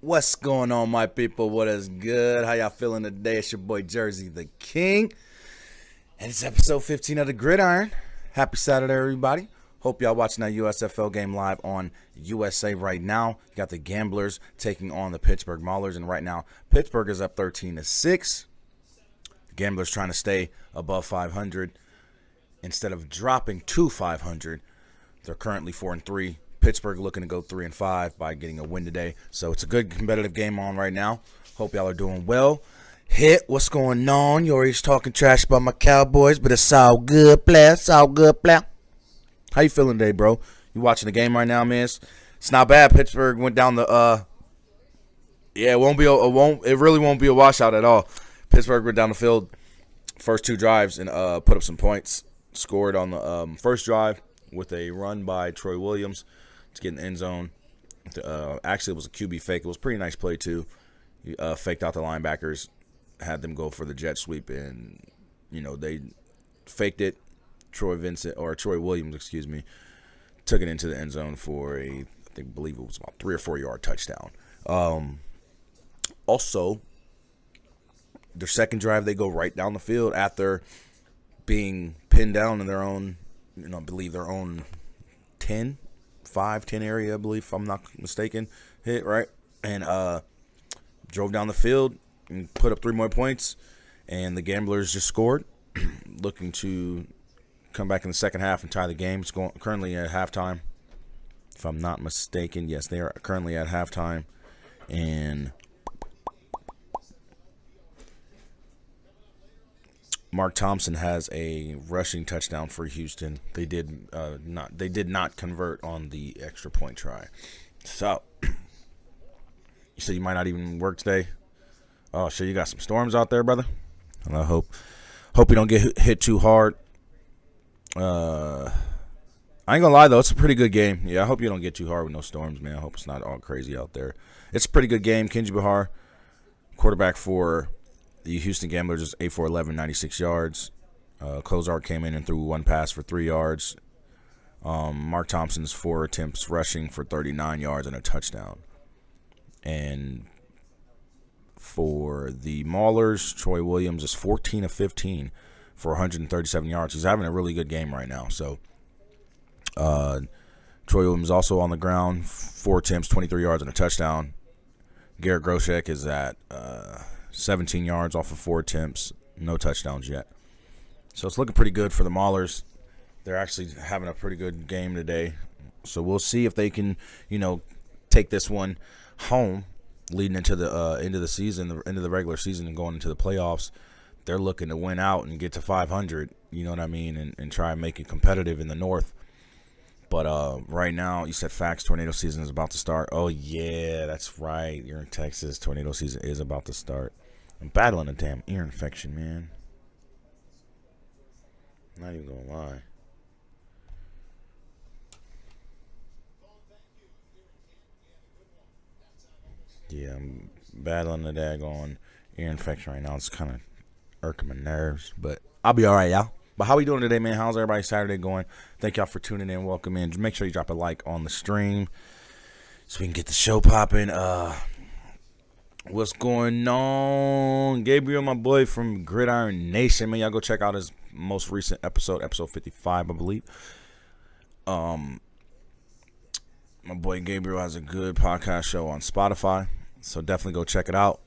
What's going on, my people? What is good? How y'all feeling today? It's your boy Jersey the King, and it's episode 15 of the Gridiron. Happy Saturday, everybody. Hope y'all watching that USFL game live on USA right now. You got the Gamblers taking on the Pittsburgh Maulers, and right now Pittsburgh is up 13-6. The Gamblers trying to stay above 500 instead of dropping to 500. They're currently 4-3. Pittsburgh looking to go 3-5 by getting a win today. So it's a good competitive game on right now. Hope y'all are doing well. Hit, what's going on? You always talking trash about my Cowboys, but it's all good, play. It's all good, play. How you feeling today, bro? You watching the game right now, man? It's not bad. Pittsburgh went down the it really won't be a washout at all. Pittsburgh went down the field first two drives and put up some points. Scored on the first drive with a run by Troy Williams to get in the end zone. Actually, it was a QB fake. It was a pretty nice play, too. He faked out the linebackers, had them go for the jet sweep, and, they faked it. Troy Williams, took it into the end zone for I believe it was about 3 or 4 yard touchdown. Also, their second drive, they go right down the field after being pinned down in their own, I believe their own 10 area, I believe, if I'm not mistaken, hit, right? And drove down the field and put up 3 more points, and the Gamblers just scored, looking to come back in the second half and tie the game. It's currently at halftime, if I'm not mistaken. Yes, they are currently at halftime, and Mark Thompson has a rushing touchdown for Houston. They did not convert on the extra point try. So you said you might not even work today. Oh shit, you got some storms out there, brother. And I hope you don't get hit too hard. I ain't gonna lie though, it's a pretty good game. Yeah, I hope you don't get too hard with no storms, man. I hope it's not all crazy out there. It's a pretty good game. Kenji Bahar, quarterback for the Houston Gamblers, is 8 for 11, 96 yards. Cozart came in and threw one pass for 3 yards. Mark Thompson's 4 attempts rushing for 39 yards and a touchdown. And for the Maulers, Troy Williams is 14 of 15 for 137 yards. He's having a really good game right now. So Troy Williams also on the ground, 4 attempts, 23 yards and a touchdown. Garrett Groshek is at 17 yards off of 4 attempts, no touchdowns yet. So it's looking pretty good for the Maulers. They're actually having a pretty good game today. So we'll see if they can, take this one home leading into the end of the season, into the regular season and going into the playoffs. They're looking to win out and get to 500, you know what I mean, and try and make it competitive in the North. But right now, you said facts, tornado season is about to start. Oh, yeah, that's right. You're in Texas. Tornado season is about to start. I'm battling a damn ear infection, man. Not even gonna lie. Yeah, I'm battling a daggone ear infection right now. It's kind of irking my nerves, but I'll be all right, y'all. But how we doing today, man? How's everybody's Saturday going? Thank y'all for tuning in. Welcome in. Make sure you drop a like on the stream so we can get the show popping. What's going on? Gabriel, my boy from Gridiron Nation, man. Y'all go check out his most recent episode 55, I believe. My boy Gabriel has a good podcast show on Spotify, so definitely go check it out.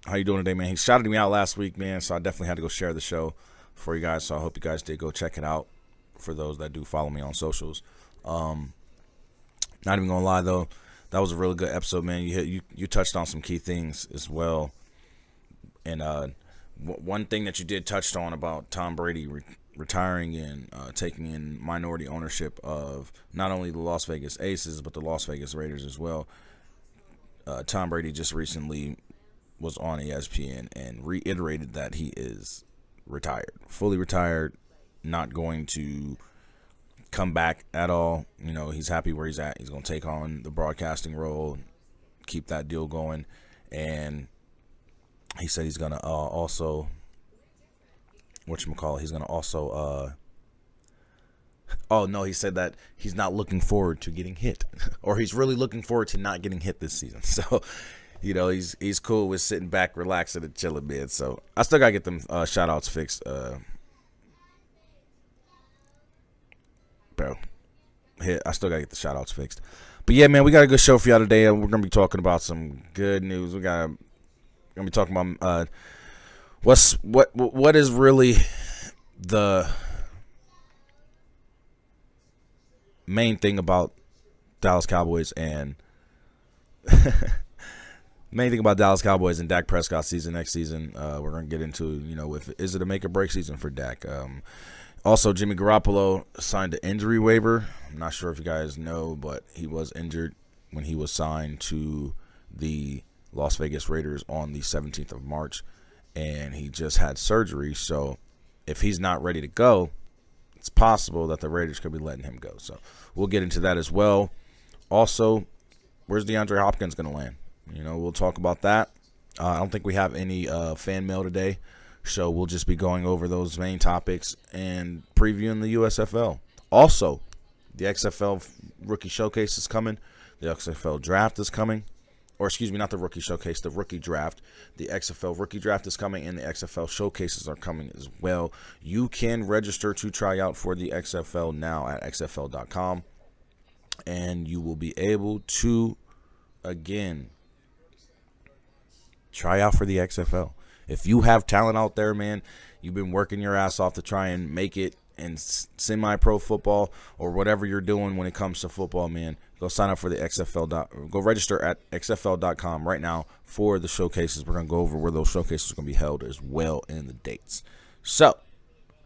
How you doing today, man? He shouted me out last week, man, so I definitely had to go share the show for you guys, so I hope you guys did go check it out for those that do follow me on socials. Not even gonna lie though, that was a really good episode, man. You touched on some key things as well, and one thing that you did touched on about Tom Brady retiring and taking in minority ownership of not only the Las Vegas Aces but the Las Vegas Raiders as well. Tom Brady just recently was on ESPN and reiterated that he is retired, fully retired, not going to come back at all. He's happy where he's at. He's going to take on the broadcasting role, keep that deal going, and he said he's going to he's going to also Oh, no, he said that he's not looking forward to getting hit. Or he's really looking forward to not getting hit this season. So, you know, he's cool with sitting back, relaxing, and chilling, man. So, I still got to get them shout-outs fixed. Bro, I still got to get the shout-outs fixed. But, yeah, man, we got a good show for y'all today. We're going to be talking about some good news. We're going to be talking about what is really the main thing about Dallas Cowboys and Dak Prescott season next season. We're going to get into, you know, is it a make or break season for Dak? Also, Jimmy Garoppolo signed an injury waiver. I'm not sure if you guys know, but he was injured when he was signed to the Las Vegas Raiders on the 17th of March, and he just had surgery. So if he's not ready to go, it's possible that the Raiders could be letting him go. So we'll get into that as well. Also, where's DeAndre Hopkins going to land? You know, we'll talk about that. I don't think we have any fan mail today, so we'll just be going over those main topics and previewing the USFL. Also, the XFL Rookie Showcase is coming. The XFL Draft is coming. Or, excuse me, not the Rookie Showcase, the Rookie Draft. The XFL Rookie Draft is coming, and the XFL Showcases are coming as well. You can register to try out for the XFL now at xfl.com, and you will be able to, again, try out for the XFL. If you have talent out there, man, you've been working your ass off to try and make it in semi-pro football or whatever you're doing when it comes to football, man, go sign up for the XFL. Go register at xfl.com right now for the showcases. We're going to go over where those showcases are going to be held as well and the dates. So,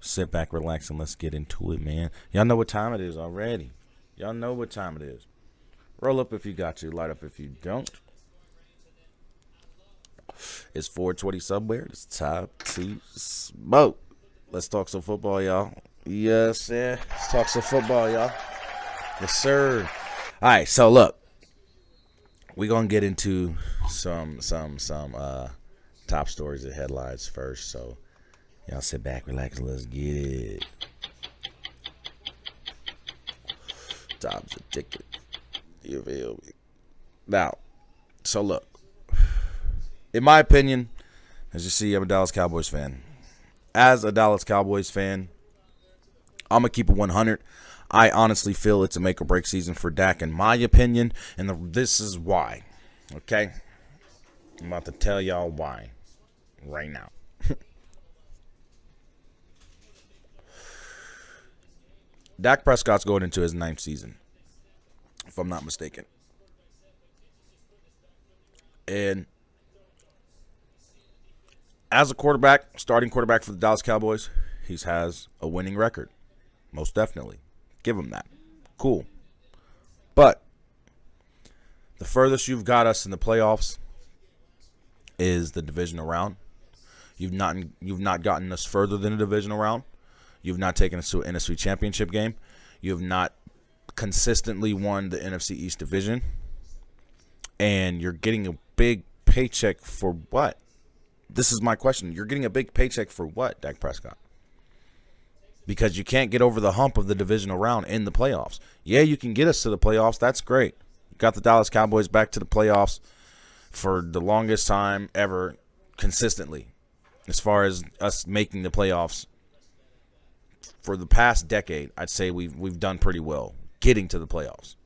sit back, relax, and let's get into it, man. Y'all know what time it is already. Y'all know what time it is. Roll up if you got to. Light up if you don't. It's 4:20 somewhere. It's time to smoke. Let's talk some football, y'all. Yes, sir. Let's talk some football, y'all. Yes, sir. All right, so look, we're gonna get into some top stories and headlines first. So y'all sit back, relax, and let's get it. Time's a ticket. You feel me? Now, so look, in my opinion, as you see, I'm a Dallas Cowboys fan. As a Dallas Cowboys fan, I'm going to keep it 100. I honestly feel it's a make or break season for Dak, in my opinion, and this is why. Okay? I'm about to tell y'all why right now. Dak Prescott's going into his 9th season, if I'm not mistaken. And as a quarterback, starting quarterback for the Dallas Cowboys, he has a winning record. Most definitely. Give him that. Cool. But the furthest you've got us in the playoffs is the divisional round. You've not gotten us further than a divisional round. You've not taken us to an NFC championship game. You have not consistently won the NFC East division. And you're getting a big paycheck for what? This is my question. You're getting a big paycheck for what, Dak Prescott? Because you can't get over the hump of the divisional round in the playoffs. Yeah, you can get us to the playoffs. That's great. You got the Dallas Cowboys back to the playoffs for the longest time ever consistently. As far as us making the playoffs for the past decade, I'd say we've done pretty well getting to the playoffs.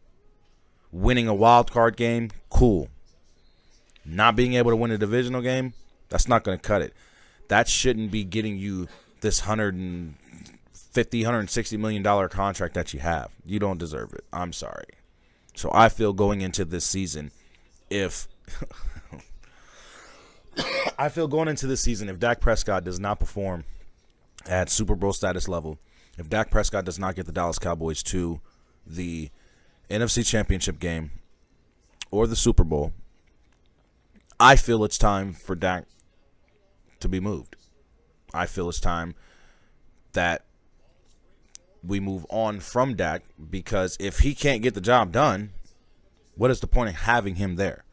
Winning a wild card game, cool. Not being able to win a divisional game, that's not going to cut it. That shouldn't be getting you this $160 million contract that you have. You don't deserve it. I'm sorry. So I feel going into this season, if Dak Prescott does not perform at Super Bowl status level, if Dak Prescott does not get the Dallas Cowboys to the NFC Championship game or the Super Bowl, I feel it's time for Dak to be moved. I feel it's time that we move on from Dak, because if he can't get the job done, what is the point of having him there?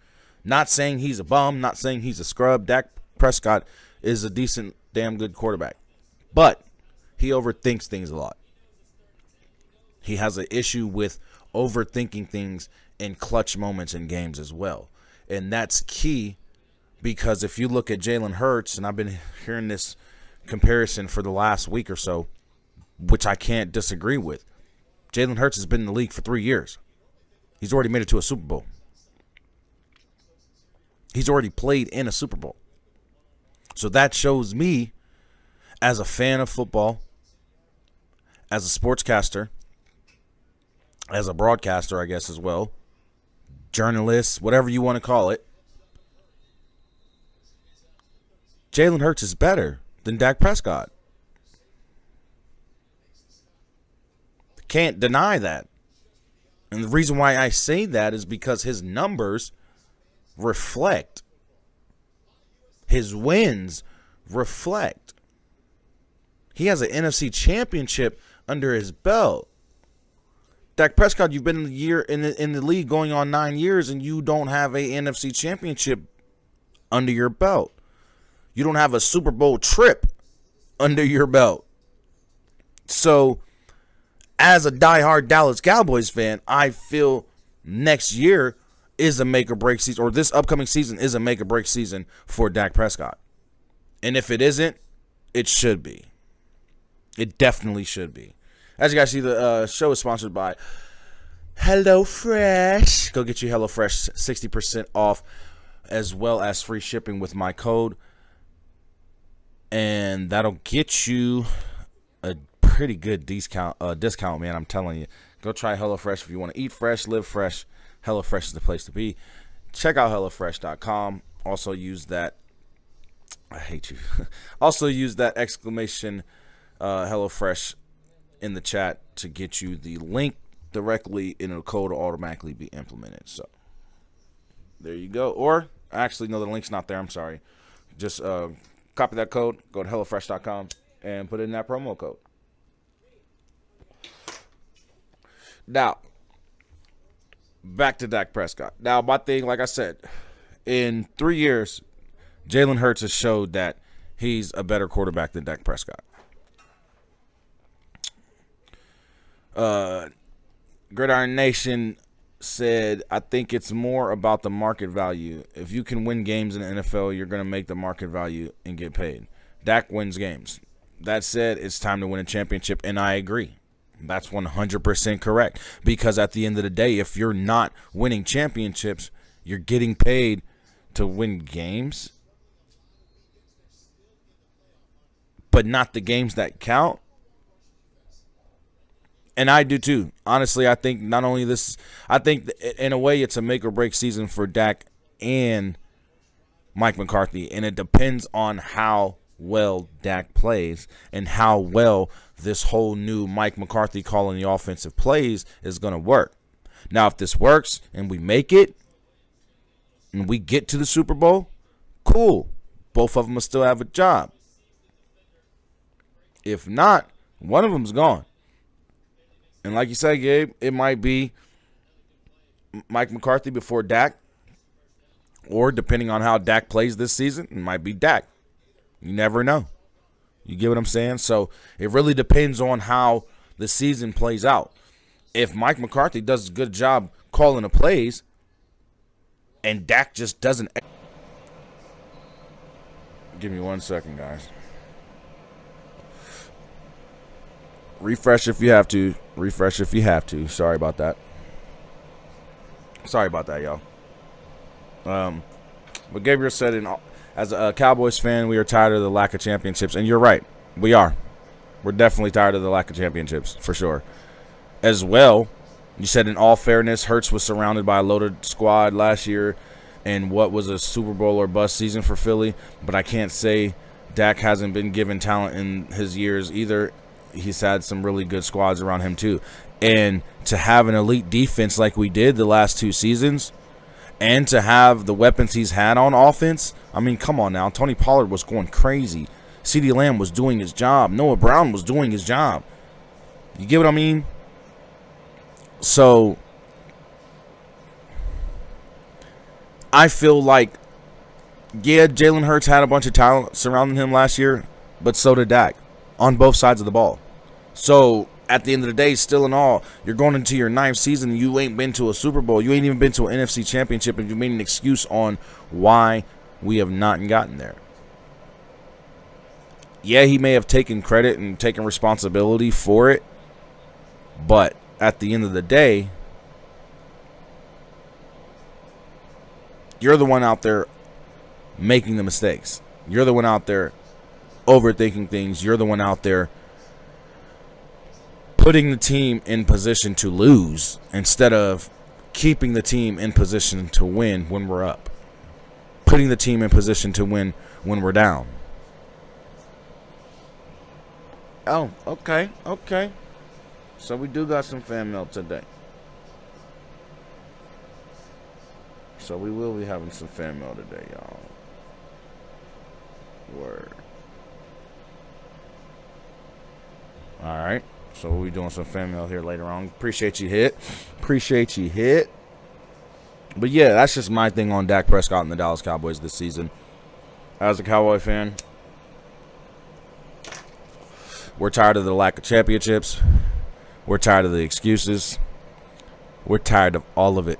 Not saying he's a bum, not saying he's a scrub. Dak Prescott is a decent, damn good quarterback, but he overthinks things a lot. He has an issue with overthinking things in clutch moments in games as well. And that's key, because if you look at Jalen Hurts, and I've been hearing this comparison for the last week or so, which I can't disagree with. Jalen Hurts has been in the league for 3 years. He's already made it to a Super Bowl. He's already played in a Super Bowl. So that shows me, as a fan of football, as a sportscaster, as a broadcaster, I guess, as well, journalist, whatever you want to call it, Jalen Hurts is better than Dak Prescott. Can't deny that. And the reason why I say that is because his numbers reflect. His wins reflect. He has an NFC championship under his belt. Dak Prescott, you've been in the league going on 9 years, and you don't have a NFC championship under your belt. You don't have a Super Bowl trip under your belt. So, as a diehard Dallas Cowboys fan, I feel next year is a make or break season, or this upcoming season is a make or break season for Dak Prescott. And if it isn't, it should be. It definitely should be. As you guys see, the show is sponsored by HelloFresh. Go get your HelloFresh 60% off, as well as free shipping with my code. And that'll get you a pretty good discount, man. I'm telling you. Go try HelloFresh if you want to eat fresh, live fresh. HelloFresh is the place to be. Check out HelloFresh.com. Also use that. I hate you. Also use that exclamation HelloFresh in the chat to get you the link directly, and the code will automatically be implemented. So there you go. Or actually, no, the link's not there. I'm sorry. Just copy that code, go to HelloFresh.com, and put in that promo code. Now, back to Dak Prescott. Now, my thing, like I said, in 3 years, Jalen Hurts has showed that he's a better quarterback than Dak Prescott. Gridiron Nation said, I think it's more about the market value. If you can win games in the NFL, you're going to make the market value and get paid. Dak wins games. That said, it's time to win a championship, and I agree. That's 100% correct. Because at the end of the day, if you're not winning championships, you're getting paid to win games, but not the games that count. And I do too. Honestly, I think not only this, I think in a way it's a make or break season for Dak and Mike McCarthy. And it depends on how well Dak plays and how well this whole new Mike McCarthy calling the offensive plays is going to work. Now, if this works and we make it and we get to the Super Bowl, cool. Both of them will still have a job. If not, one of them's gone. And like you said, Gabe, it might be Mike McCarthy before Dak. Or depending on how Dak plays this season, it might be Dak. You never know. You get what I'm saying? So it really depends on how the season plays out. If Mike McCarthy does a good job calling the plays and Dak just doesn't. Give me 1 second, guys. Refresh if you have to. Refresh if you have to. Sorry about that. Sorry about that, y'all. But Gabriel said, as a Cowboys fan, we are tired of the lack of championships. And you're right. We are. We're definitely tired of the lack of championships, for sure. As well, you said in all fairness, Hurts was surrounded by a loaded squad last year in what was a Super Bowl or bust season for Philly. But I can't say Dak hasn't been given talent in his years either. He's had some really good squads around him too. And to have an elite defense like we did the last 2 seasons, and to have the weapons he's had on offense, I mean, come on now. Tony Pollard was going crazy. CeeDee Lamb was doing his job. Noah Brown was doing his job. You get what I mean? So I feel like, yeah, Jalen Hurts had a bunch of talent surrounding him last year, but so did Dak on both sides of the ball. So at the end of the day, still in all, you're going into your 9th season and you ain't been to a Super Bowl. You ain't even been to an NFC Championship, and you made an excuse on why we have not gotten there. Yeah, he may have taken credit and taken responsibility for it, but at the end of the day, you're the one out there making the mistakes. You're the one out there overthinking things. You're the one out there putting the team in position to lose instead of keeping the team in position to win when we're up. Putting the team in position to win when we're down. Oh, okay, okay. So we do got some fan mail today. So we will be having some fan mail today, y'all. Word. Alright. So we'll be doing some fan mail here later on. Appreciate you, Hit. Appreciate you, Hit. But yeah, that's just my thing on Dak Prescott and the Dallas Cowboys this season. As a Cowboy fan, we're tired of the lack of championships. We're tired of the excuses. We're tired of all of it.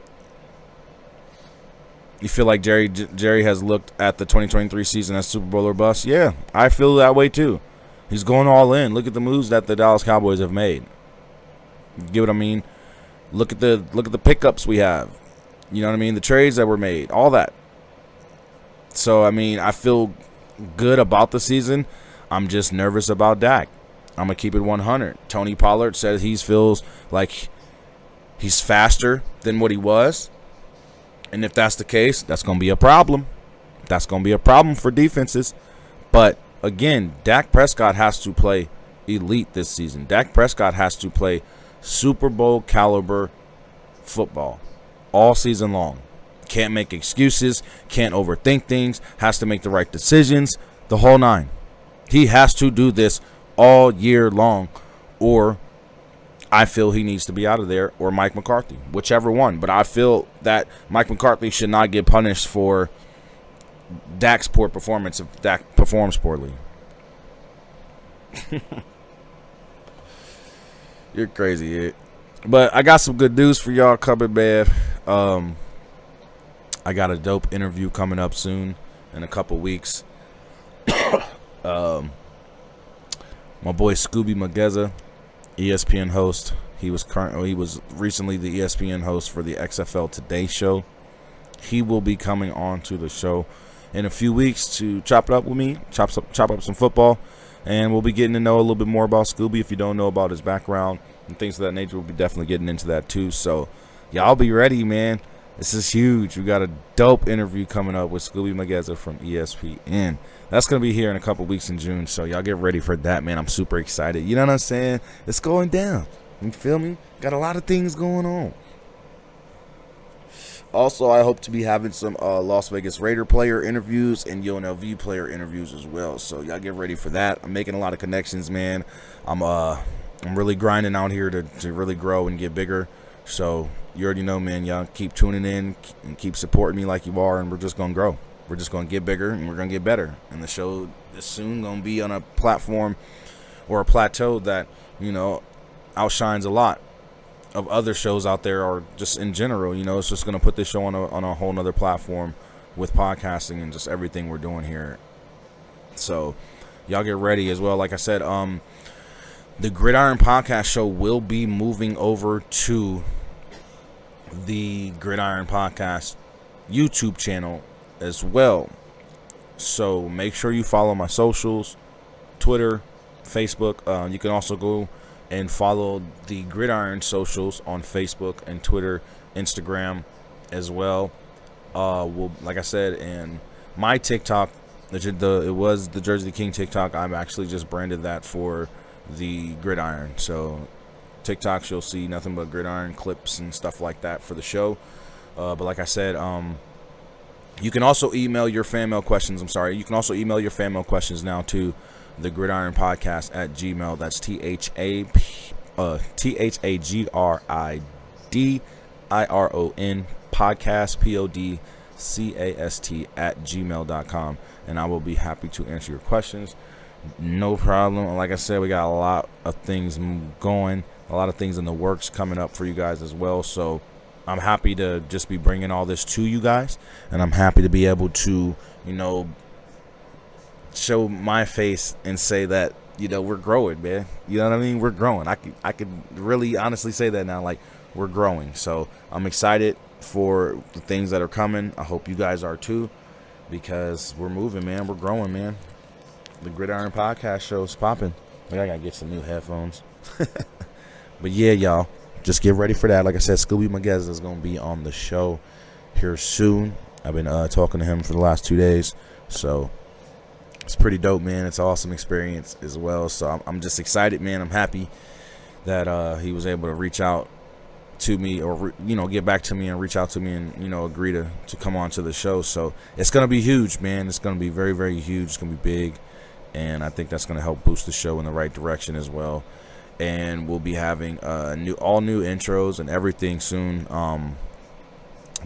You feel like Jerry has looked at the 2023 season as Super Bowl or bust? Yeah, I feel that way too. He's going all in. Look at the moves that the Dallas Cowboys have made. You get what I mean? Look at the pickups we have. You know what I mean? The trades that were made, all that. So I mean, I feel good about the season. I'm just nervous about Dak. I'm gonna keep it 100. Tony Pollard says he feels like he's faster than what he was. And if that's the case, that's going to be a problem. That's going to be a problem for defenses. But, again, Dak Prescott has to play elite this season. Dak Prescott has to play Super Bowl caliber football all season long. Can't make excuses. Can't overthink things. Has to make the right decisions. The whole nine. He has to do this all year long, or I feel he needs to be out of there, or Mike McCarthy, whichever one. But I feel that Mike McCarthy should not get punished for Dak's poor performance if Dak performs poorly. You're crazy, but I got some good news for y'all coming, man. I got a dope interview coming up soon in a couple weeks. My boy Scooby Mageza, ESPN host. He was recently the ESPN host for the XFL Today show. He will be coming on to the show in a few weeks to chop it up with me, chop up some football, and we'll be getting to know a little bit more about Scooby. If you don't know about his background and things of that nature, we'll be definitely getting into that too. So y'all be ready, man. This is huge. We got a dope interview coming up with Scooby Mageza from ESPN. That's going to be here in a couple weeks in June, so y'all get ready for that, man. I'm super excited. You know what I'm saying? It's going down. You feel me? Got a lot of things going on. Also, I hope to be having some Las Vegas Raider player interviews and UNLV player interviews as well. So y'all get ready for that. I'm making a lot of connections, man. I'm really grinding out here to really grow and get bigger. So you already know, man. Y'all keep tuning in and keep supporting me like you are, and we're just gonna grow. We're just gonna get bigger and we're gonna get better. And the show is soon gonna be on a platform or a plateau that, you know, outshines a lot of other shows out there, or just in general. You know, it's just gonna put this show on a whole nother platform with podcasting and just everything we're doing here. So y'all get ready as well. Like I said, the Gridiron podcast show will be moving over to the Gridiron podcast YouTube channel as well. So make sure you follow my socials, Twitter, Facebook. You can also go and follow the Gridiron socials on Facebook and Twitter, Instagram as well. Like I said, and my TikTok, it was the Jersey King TikTok. I'm actually just branded that for the Gridiron. So TikToks, you'll see nothing but Gridiron clips and stuff like that for the show. But like I said, you can also email your fan mail questions. You can also email your fan mail questions now to the Gridiron Podcast at Gmail. That's THAGRIDIRON podcast PODCAST at gmail.com, and I will be happy to answer your questions. No problem. Like I said, we got a lot of things going, a lot of things in the works coming up for you guys as well. So I'm happy to just be bringing all this to you guys, and I'm happy to be able to, you know, show my face and say that, you know, we're growing, man. You know what I mean? We're growing. I could really honestly say that now, like, we're growing. So I'm excited for the things that are coming. I hope you guys are too, because we're moving, man. We're growing, man. The Gridiron Podcast show is popping. I gotta get some new headphones. But yeah, y'all, just get ready for that. Like I said, Scooby Maguez is gonna be on the show here soon. I've been talking to him for the last 2 days, so it's pretty dope, man. It's an awesome experience as well. So I'm just excited, man. I'm happy that he was able to reach out to me, or you know, get back to me and reach out to me and, you know, agree to come on to the show. So it's gonna be huge, man. It's gonna be very, very huge. It's gonna be big, and I think that's gonna help boost the show in the right direction as well. And we'll be having all new intros and everything soon.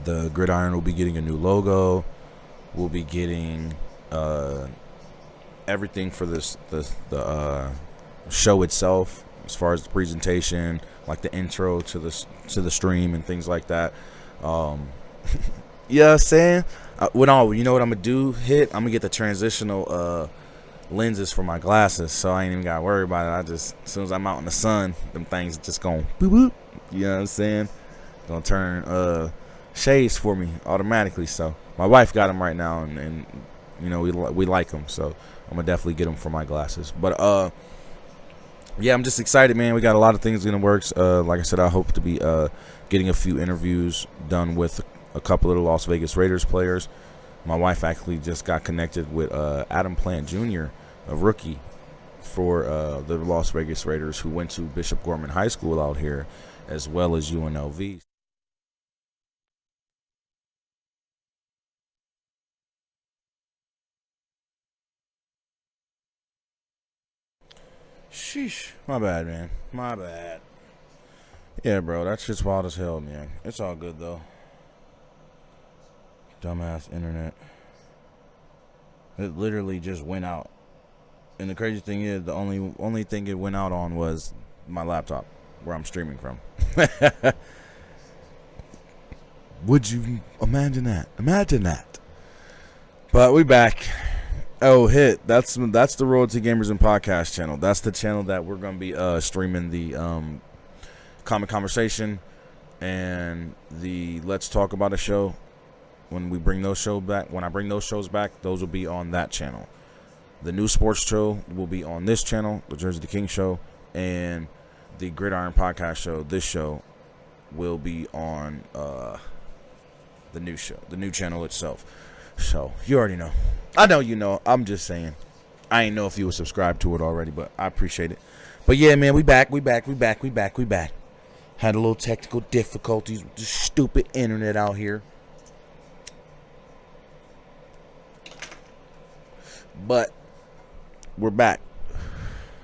The Gridiron will be getting a new logo. We'll be getting everything for the show itself, as far as the presentation, like the intro to the stream and things like that. Yeah, I'm saying, you know what I'm gonna do? I'm gonna get the transitional lenses for my glasses, so I ain't even gotta worry about it. I just, as soon as I'm out in the sun, them things just gonna boop boop. You know what I'm saying? Gonna turn shades for me automatically. So my wife got them right now, and you know, we like them, so I'm gonna definitely get them for my glasses. But yeah, I'm just excited, man. We got a lot of things in the works. Like I said, I hope to be getting a few interviews done with a couple of the Las Vegas Raiders players. My wife actually just got connected with Adam Plant Jr., a rookie for the Las Vegas Raiders, who went to Bishop Gorman High School out here, as well as UNLV. Sheesh. My bad, man. My bad. Yeah, bro. That shit's wild as hell, man. It's all good, though. Dumbass internet. It literally just went out. And the crazy thing is, the only thing it went out on was my laptop, where I'm streaming from. Would you imagine that? Imagine that. But we back. Oh, hit. That's the Royalty Gamers and Podcast channel. That's the channel that we're going to be streaming the Comic Conversation and the Let's Talk About a show. When we bring those shows back, when I bring those shows back, those will be on that channel. The new sports show will be on this channel, the Jersey the King show, and the Gridiron Podcast show, this show, will be on the new show, the new channel itself. So you already know. I know you know. I'm just saying. I ain't know if you were subscribed to it already, but I appreciate it. But yeah, man, we back. Had a little technical difficulties with this stupid internet out here. But we're back.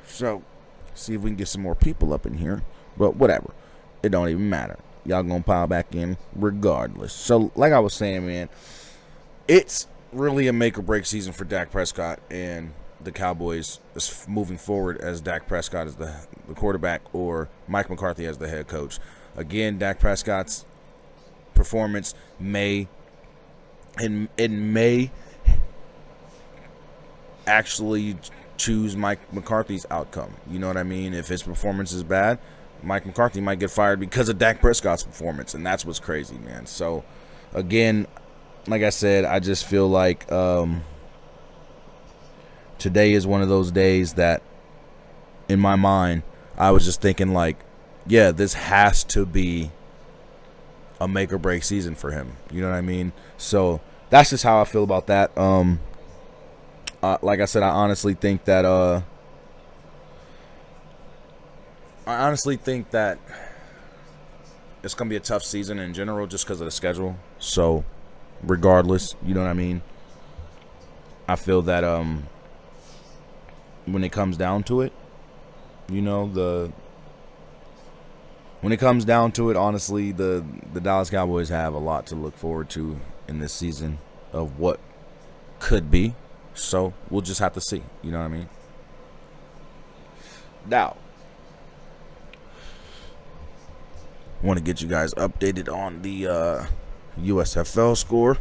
So, see if we can get some more people up in here. But whatever. It don't even matter. Y'all gonna pile back in regardless. So, like I was saying, man, it's really a make or break season for Dak Prescott and the Cowboys is moving forward, as Dak Prescott is the quarterback or Mike McCarthy as the head coach. Again, Dak Prescott's performance may actually choose Mike McCarthy's outcome. You know what I mean? If his performance is bad, Mike McCarthy might get fired because of Dak Prescott's performance, and that's what's crazy, man. So, again, like I said, I just feel like today is one of those days that, in my mind, I was just thinking like, yeah, this has to be a make or break season for him. You know what I mean? So that's just how I feel about that. Like I said, I honestly think that it's gonna be a tough season in general, just because of the schedule. So, regardless, you know what I mean. I feel that when it comes down to it, you know, when it comes down to it, honestly, the Dallas Cowboys have a lot to look forward to in this season of what could be. So we'll just have to see. You know what I mean? Now, I want to get you guys updated on the USFL score.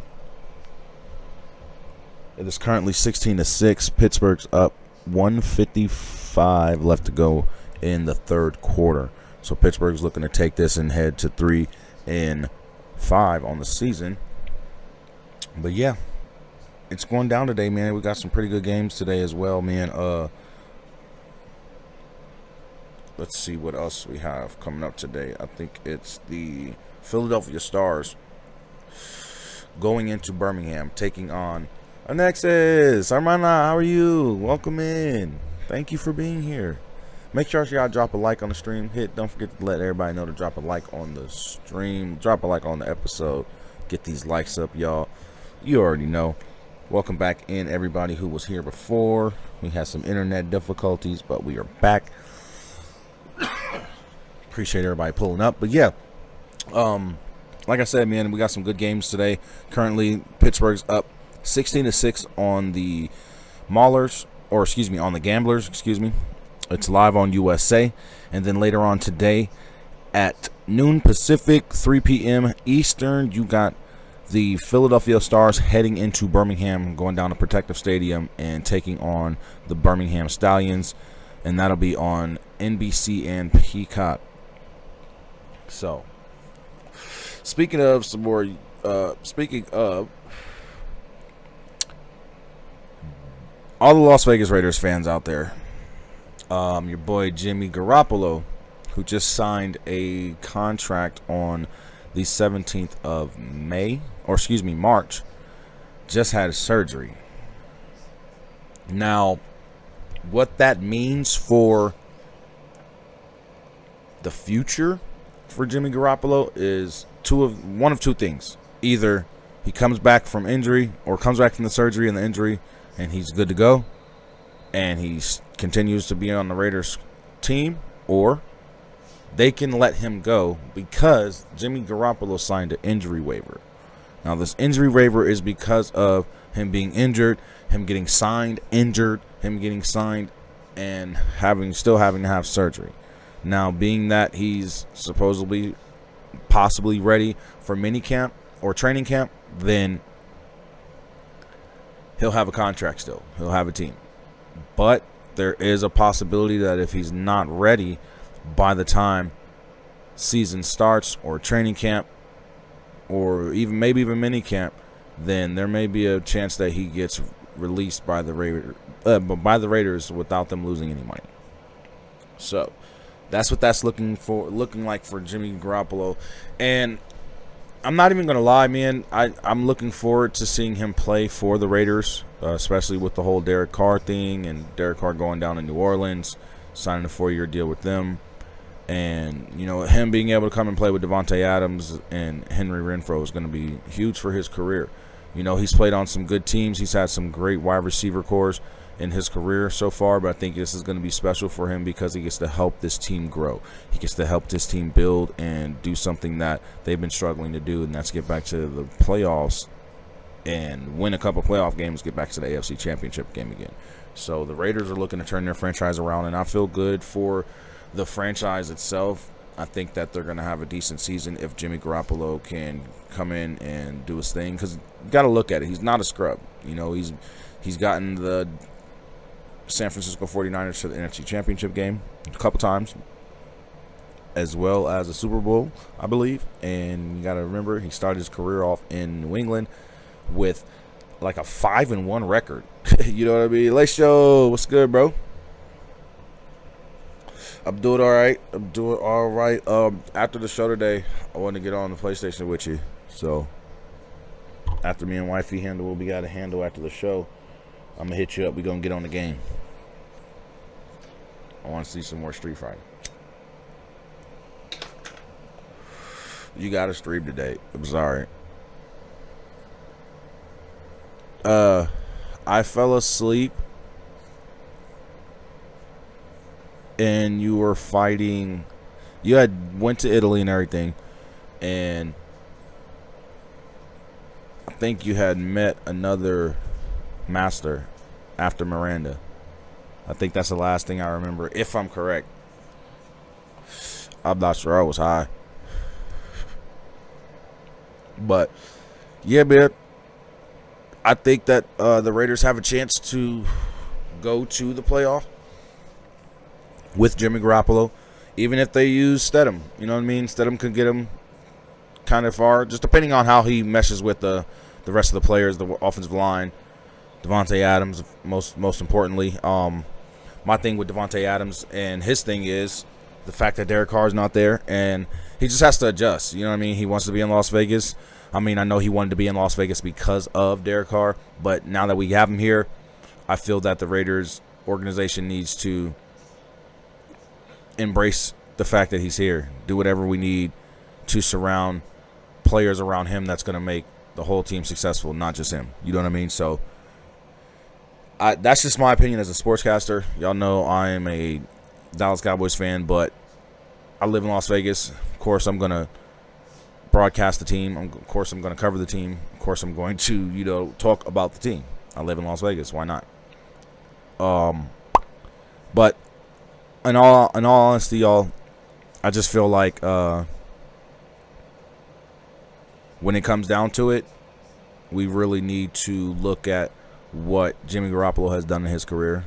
It is currently 16-6. Pittsburgh's up, 1:55 left to go in the third quarter. So Pittsburgh's looking to take this and head to 3-5 on the season. But yeah, it's going down today, man. We got some pretty good games today as well, man. Let's see what else we have coming up today. I think it's the Philadelphia Stars going into Birmingham, taking on Alexis. Armana, how are you? Welcome in. Thank you for being here. Make sure y'all drop a like on the stream. Don't forget to let everybody know to drop a like on the stream. Drop a like on the episode. Get these likes up, y'all. You already know. Welcome back in, everybody who was here before. We had some internet difficulties, but we are back. Appreciate everybody pulling up. But yeah, like I said, man, we got some good games today. Currently, Pittsburgh's up 16-6 on the Maulers, or excuse me, on the Gamblers, excuse me. It's live on USA. And then later on today at noon Pacific, 3 p.m. Eastern, you got the Philadelphia Stars heading into Birmingham, going down to Protective Stadium and taking on the Birmingham Stallions. And that'll be on NBC and Peacock. So, speaking of some more, speaking of all the Las Vegas Raiders fans out there, your boy Jimmy Garoppolo, who just signed a contract on the 17th of March, just had surgery. Now, what that means for the future for Jimmy Garoppolo is one of two things. Either he comes back from injury, or comes back from the surgery and the injury, and he's good to go, and he continues to be on the Raiders team, or they can let him go because Jimmy Garoppolo signed an injury waiver. Now, this injury waiver is because of him being injured, him getting signed, injured, him getting signed, and still having to have surgery. Now, being that he's possibly ready for minicamp or training camp, then he'll have a contract still. He'll have a team. But there is a possibility that if he's not ready by the time season starts, or training camp, or maybe even minicamp, then there may be a chance that he gets released by the Raiders without them losing any money. So that's what that's looking like for Jimmy Garoppolo. And I'm not even gonna lie, man, I'm looking forward to seeing him play for the Raiders, especially with the whole Derek Carr thing, and Derek Carr going down to New Orleans, signing a 4-year deal with them. And, you know, him being able to come and play with Devontae Adams and Henry Renfrow is going to be huge for his career. You know, he's played on some good teams. He's had some great wide receiver cores in his career so far, but I think this is going to be special for him because he gets to help this team grow. He gets to help this team build and do something that they've been struggling to do, and that's get back to the playoffs and win a couple playoff games, get back to the AFC Championship game again. So the Raiders are looking to turn their franchise around, and I feel good for the franchise itself. I think that they're going to have a decent season if Jimmy Garoppolo can come in and do his thing, because you got to look at it. He's not a scrub. You know, he's gotten the San Francisco 49ers to the NFC Championship game a couple times, as well as a Super Bowl, I believe. And you got to remember, he started his career off in New England with like a 5-1 record. You know what I mean? Lacio, what's good, bro? I'm doing all right. After the show today, I want to get on the PlayStation with you. So after me and wifey handle what we got to handle after the show, I'm going to hit you up. We're going to get on the game. I want to see some more Street Fighter. You got to stream today. I'm sorry. I fell asleep and you were fighting. You went to Italy and everything, and I think you had met another master after Miranda. I think that's the last thing I remember, if I'm correct. I'm not sure. I was high. But, yeah, man. I think that the Raiders have a chance to go to the playoff with Jimmy Garoppolo, even if they use Stedham. You know what I mean? Stedham could get him kind of far, just depending on how he meshes with the rest of the players, the offensive line. Devontae Adams, most importantly. My thing with Devontae Adams and his thing is the fact that Derek Carr is not there, and he just has to adjust. You know what I mean? He wants to be in Las Vegas. I mean, I know he wanted to be in Las Vegas because of Derek Carr, but now that we have him here, I feel that the Raiders organization needs to embrace the fact that he's here. Do whatever we need to surround players around him that's going to make the whole team successful, not just him. You know what I mean? So that's just my opinion as a sportscaster. Y'all know I am a Dallas Cowboys fan, but I live in Las Vegas. Of course, I'm going to broadcast the team. Of course, I'm going to cover the team. Of course, I'm going to, talk about the team. I live in Las Vegas. Why not? But in all honesty, y'all, I just feel like when it comes down to it, we really need to look at what Jimmy Garoppolo has done in his career.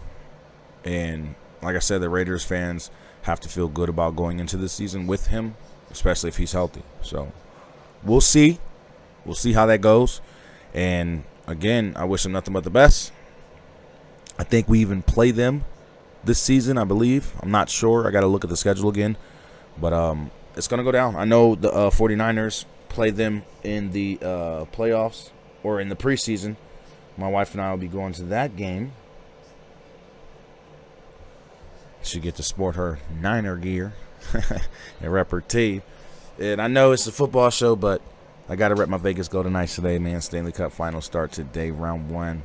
And like I said, the Raiders fans have to feel good about going into this season with him, especially if he's healthy. So we'll see. We'll see how that goes. And again, I wish him nothing but the best. I think we even play them this season, I believe. I'm not sure. I got to look at the schedule again. But it's going to go down. I know the 49ers play them in the playoffs or in the preseason. My wife and I will be going to that game. She get to sport her Niner gear and rep her team. And I know it's a football show, but I got to rep my Vegas Golden Knights today, man. Stanley Cup final start today, round 1.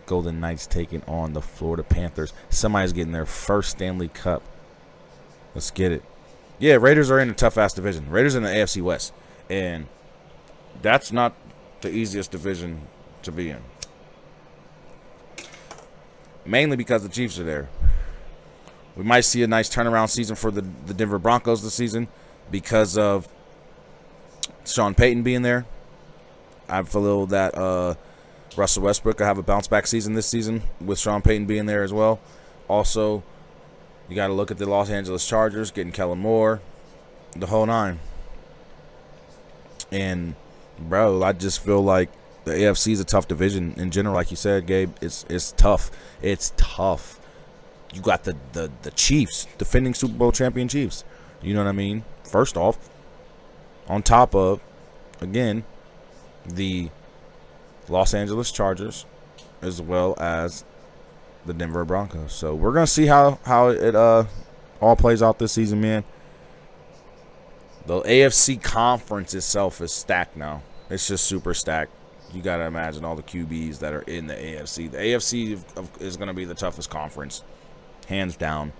Golden Knights taking on the Florida Panthers. Somebody's getting their first Stanley Cup. Let's get it. Yeah, Raiders are in a tough-ass division. Raiders in the AFC West. And that's not the easiest division to be in. Mainly because the Chiefs are there. We might see a nice turnaround season for the Denver Broncos this season because of Sean Payton being there. I feel that Russell Westbrook will have a bounce-back season this season with Sean Payton being there as well. Also, you got to look at the Los Angeles Chargers, getting Kellen Moore, the whole nine. And, bro, I just feel like the AFC is a tough division in general. Like you said, Gabe, it's tough. It's tough. You got the Chiefs, defending Super Bowl champion Chiefs. You know what I mean? First off, on top of, again, the Los Angeles Chargers, as well as the Denver Broncos. So we're gonna see how it all plays out this season, man. The AFC conference itself is stacked now. It's just super stacked. You gotta imagine all the QBs that are in the AFC. The AFC is gonna be the toughest conference, hands down.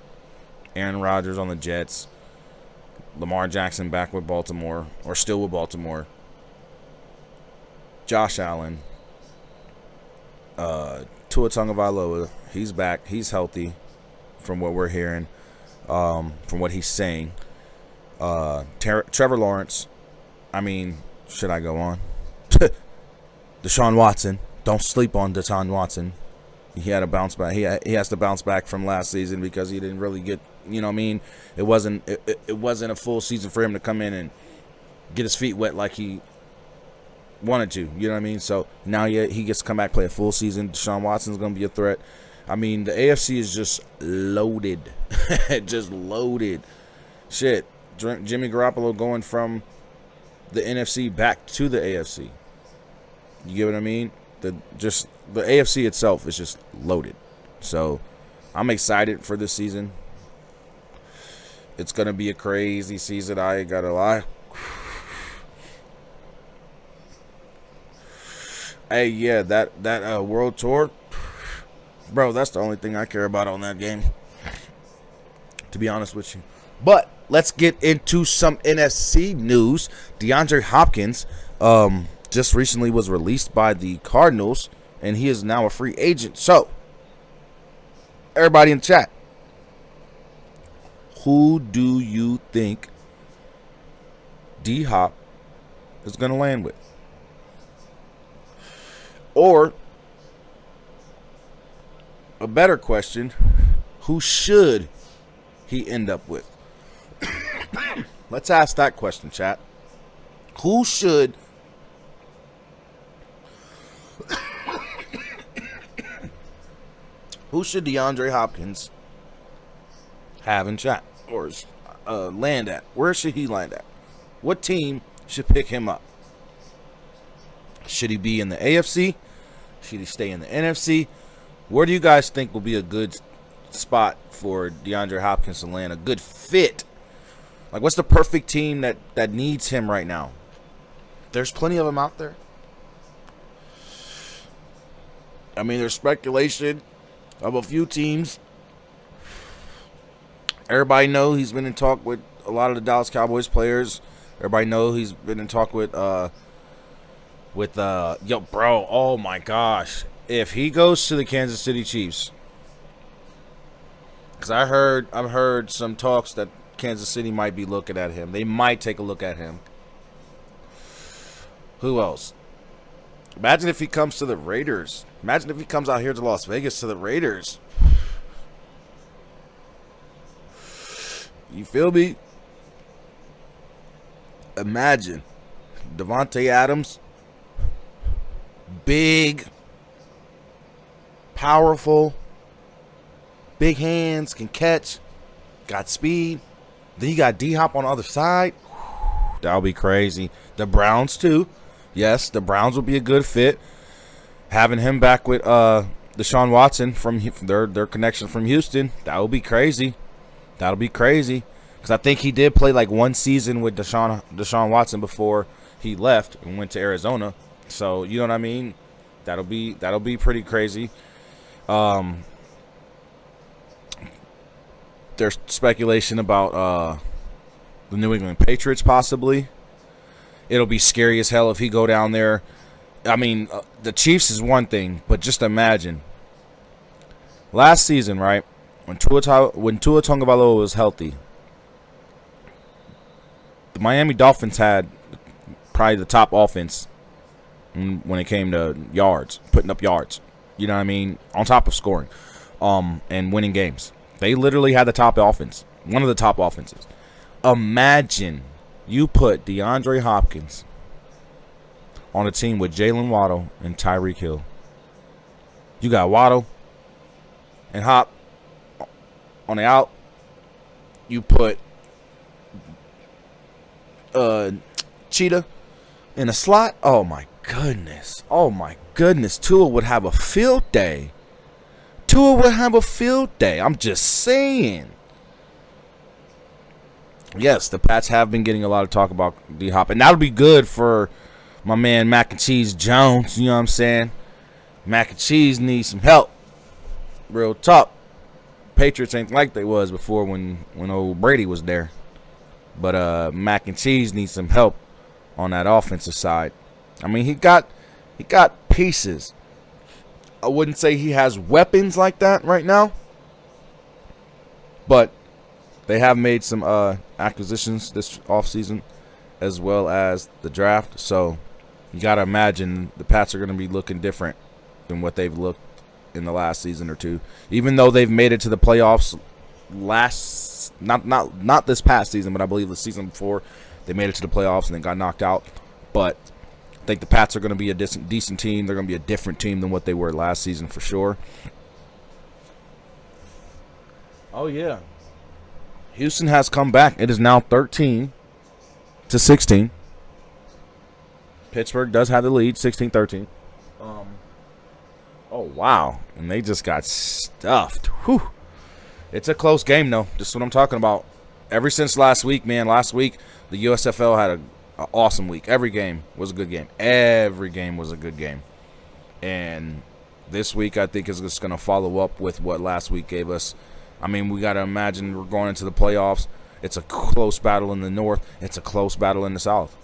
Aaron Rodgers on the Jets, Lamar Jackson back with Baltimore, or still with Baltimore. Josh Allen. Tua Tagovailoa, he's back. He's healthy from what we're hearing, from what he's saying. Trevor Lawrence. I mean, should I go on? Deshaun Watson. Don't sleep on Deshaun Watson. He had a bounce back. He has to bounce back from last season because he didn't really get, you know what I mean? It wasn't a full season for him to come in and get his feet wet like he wanted to, you know what I mean? So now he gets to come back, play a full season. Deshaun Watson's going to be a threat. I mean, the AFC is just loaded. Just loaded. Shit. Jimmy Garoppolo going from the NFC back to the AFC. You get what I mean? The AFC itself is just loaded. So I'm excited for this season. It's going to be a crazy season. I ain't got to lie. Hey, yeah, that World Tour, bro, that's the only thing I care about on that game, to be honest with you. But let's get into some NFC news. DeAndre Hopkins just recently was released by the Cardinals, and he is now a free agent. So, Everybody in the chat. Who do you think D-Hop is going to land with? Or, a better question, who should he end up with? Let's ask that question, chat. Who should DeAndre Hopkins have in chat or land at? Where should he land at? What team should pick him up? Should he be in the AFC? Should he stay in the NFC? Where do you guys think will be a good spot for DeAndre Hopkins to land? A good fit? Like, what's the perfect team that needs him right now? There's plenty of them out there. I mean, there's speculation of a few teams. Everybody know he's been in talk with a lot of the Dallas Cowboys players. Everybody know he's been in talk with yo, bro, oh my gosh. If he goes to the Kansas City Chiefs, because I've heard some talks that Kansas City might be looking at him. They might take a look at him. Who else? Imagine if he comes to the Raiders. Imagine if he comes out here to Las Vegas to the Raiders. You feel me? Imagine Devontae Adams, big, powerful, big hands, can catch, got speed. Then you got D-Hop on the other side. That'll be crazy. The Browns too. Yes, the Browns will be a good fit. Having him back with Deshaun Watson from their connection from Houston, that will be crazy. That'll be crazy. Because I think he did play like one season with Deshaun Watson before he left and went to Arizona. So, you know what I mean? That'll be pretty crazy. There's speculation about the New England Patriots possibly. It'll be scary as hell if he go down there. I mean, the Chiefs is one thing, but just imagine. Last season, right, when Tua Tagovailoa was healthy, the Miami Dolphins had probably the top offense when it came to yards, putting up yards. You know what I mean? On top of scoring and winning games. They literally had the top offense, one of the top offenses. Imagine you put DeAndre Hopkins on a team with Jalen Waddle and Tyreek Hill. You got Waddle and Hop on the out. You put Cheetah in a slot. Oh my goodness. Oh my goodness. Tua would have a field day. Tua would have a field day. I'm just saying. Yes, the Pats have been getting a lot of talk about D-Hop, and that'll be good for my man Mac and Cheese Jones. You know what I'm saying? Mac and Cheese needs some help. Real talk. Patriots ain't like they was before when old Brady was there. But Mac and Cheese needs some help on that offensive side. I mean, he got pieces. I wouldn't say he has weapons like that right now, but they have made some acquisitions this offseason as well as the draft. So you got to imagine the Pats are going to be looking different than what they've looked in the last season or two. Even though they've made it to the playoffs not this past season, but I believe the season before, they made it to the playoffs and then got knocked out. But I think the Pats are going to be a decent team. They're going to be a different team than what they were last season for sure. Oh, yeah. Houston has come back. It is now 13-16. Pittsburgh does have the lead, 16-13. Oh, wow. And they just got stuffed. Whew. It's a close game, though. Just what I'm talking about. Ever since last week, man. Last week, the USFL had an awesome week. Every game was a good game. Every game was a good game. And this week, I think, is just going to follow up with what last week gave us. I mean, we got to imagine we're going into the playoffs. It's a close battle in the North. It's a close battle in the South.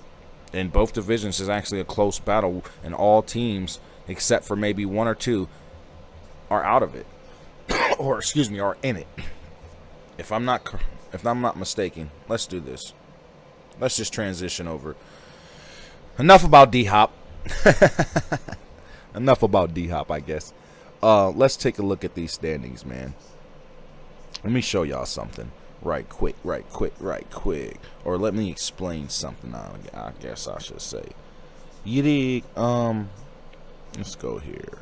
In both divisions, is actually a close battle, and all teams, except for maybe one or two, are out of it. or excuse me, are in it. If I'm not mistaken, let's do this. Let's just transition over. Enough about D-Hop. Enough about D-Hop, I guess. Let's take a look at these standings, man. Let me show y'all something right quick. Or let me explain something, I guess I should say. You dig? Let's go here.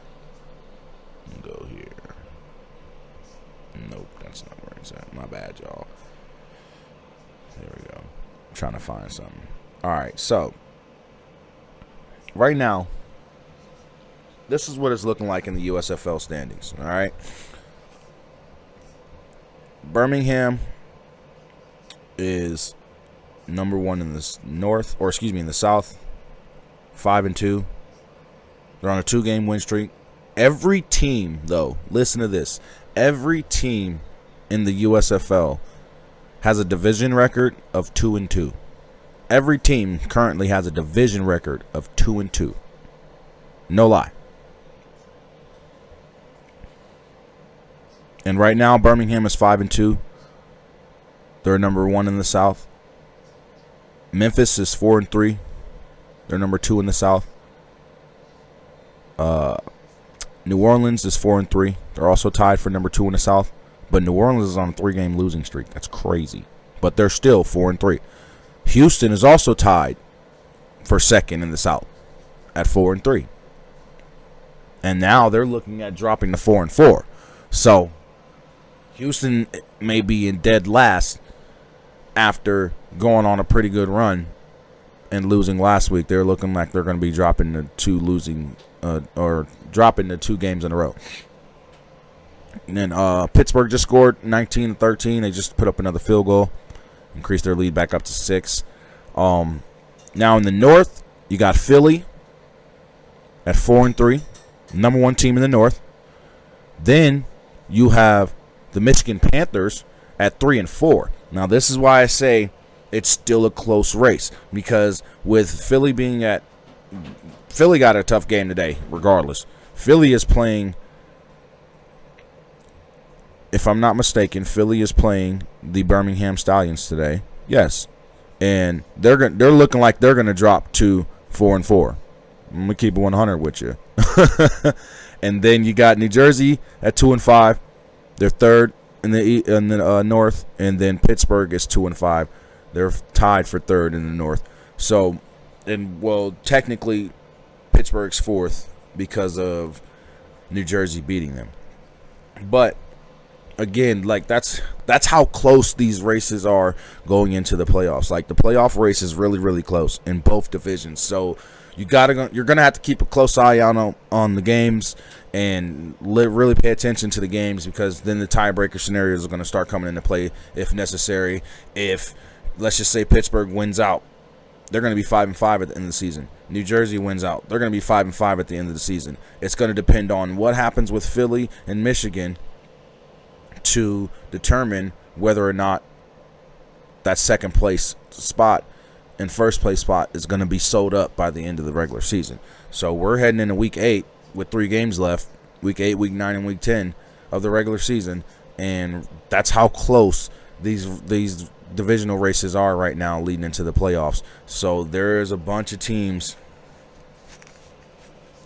Go here. Nope, that's not where it's at. My bad, y'all. There we go. I'm trying to find something. Alright, so right now, this is what it's looking like in the USFL standings. Alright. Birmingham is number 1 in the north, or excuse me, in the south. 5-2. They're on a 2-game win streak. Every team, though, listen to this. Every team in the USFL has a division record of 2-2. Every team currently has a division record of 2-2. No lie. And right now, Birmingham is 5-2. They're number 1 in the South. Memphis is 4-3. They're number 2 in the South. New Orleans is 4-3. They're also tied for number 2 in the South. But New Orleans is on a 3-game losing streak. That's crazy. But they're still 4-3. Houston is also tied for 2nd in the South at 4-3. And now they're looking at dropping to 4-4. So Houston may be in dead last after going on a pretty good run and losing last week. They're looking like they're going to be dropping to 2 losing or dropping to 2 games in a row. And then Pittsburgh just scored 19-13. They just put up another field goal, increased their lead back up to 6. Now in the North, you got Philly at 4-3, number 1 team in the North. Then you have the Michigan Panthers at 3-4. Now this is why I say it's still a close race, because with Philly being at Philly got a tough game today, regardless. Philly is playing, if I'm not mistaken, Philly is playing the Birmingham Stallions today. Yes. And they're looking like they're gonna drop to 4-4. I'm gonna keep it 100 with you. And then you got New Jersey at 2-5. They're 3rd in the North, and then Pittsburgh is 2-5. They're tied for 3rd in the North. So, and well, technically, Pittsburgh's 4th because of New Jersey beating them. But again, like that's how close these races are going into the playoffs. Like the playoff race is really, really close in both divisions. So you're gonna have to keep a close eye on the games and really pay attention to the games, because then the tiebreaker scenarios are going to start coming into play if necessary. If, let's just say, Pittsburgh wins out, they're going to be 5-5 at the end of the season. New Jersey wins out, they're going to be 5-5 at the end of the season. It's going to depend on what happens with Philly and Michigan to determine whether or not that second place spot and first place spot is going to be sold up by the end of the regular season. So we're heading into week 8 with 3 games left, week 8, week 9, and week 10 of the regular season, and that's how close these divisional races are right now leading into the playoffs. So there's a bunch of teams.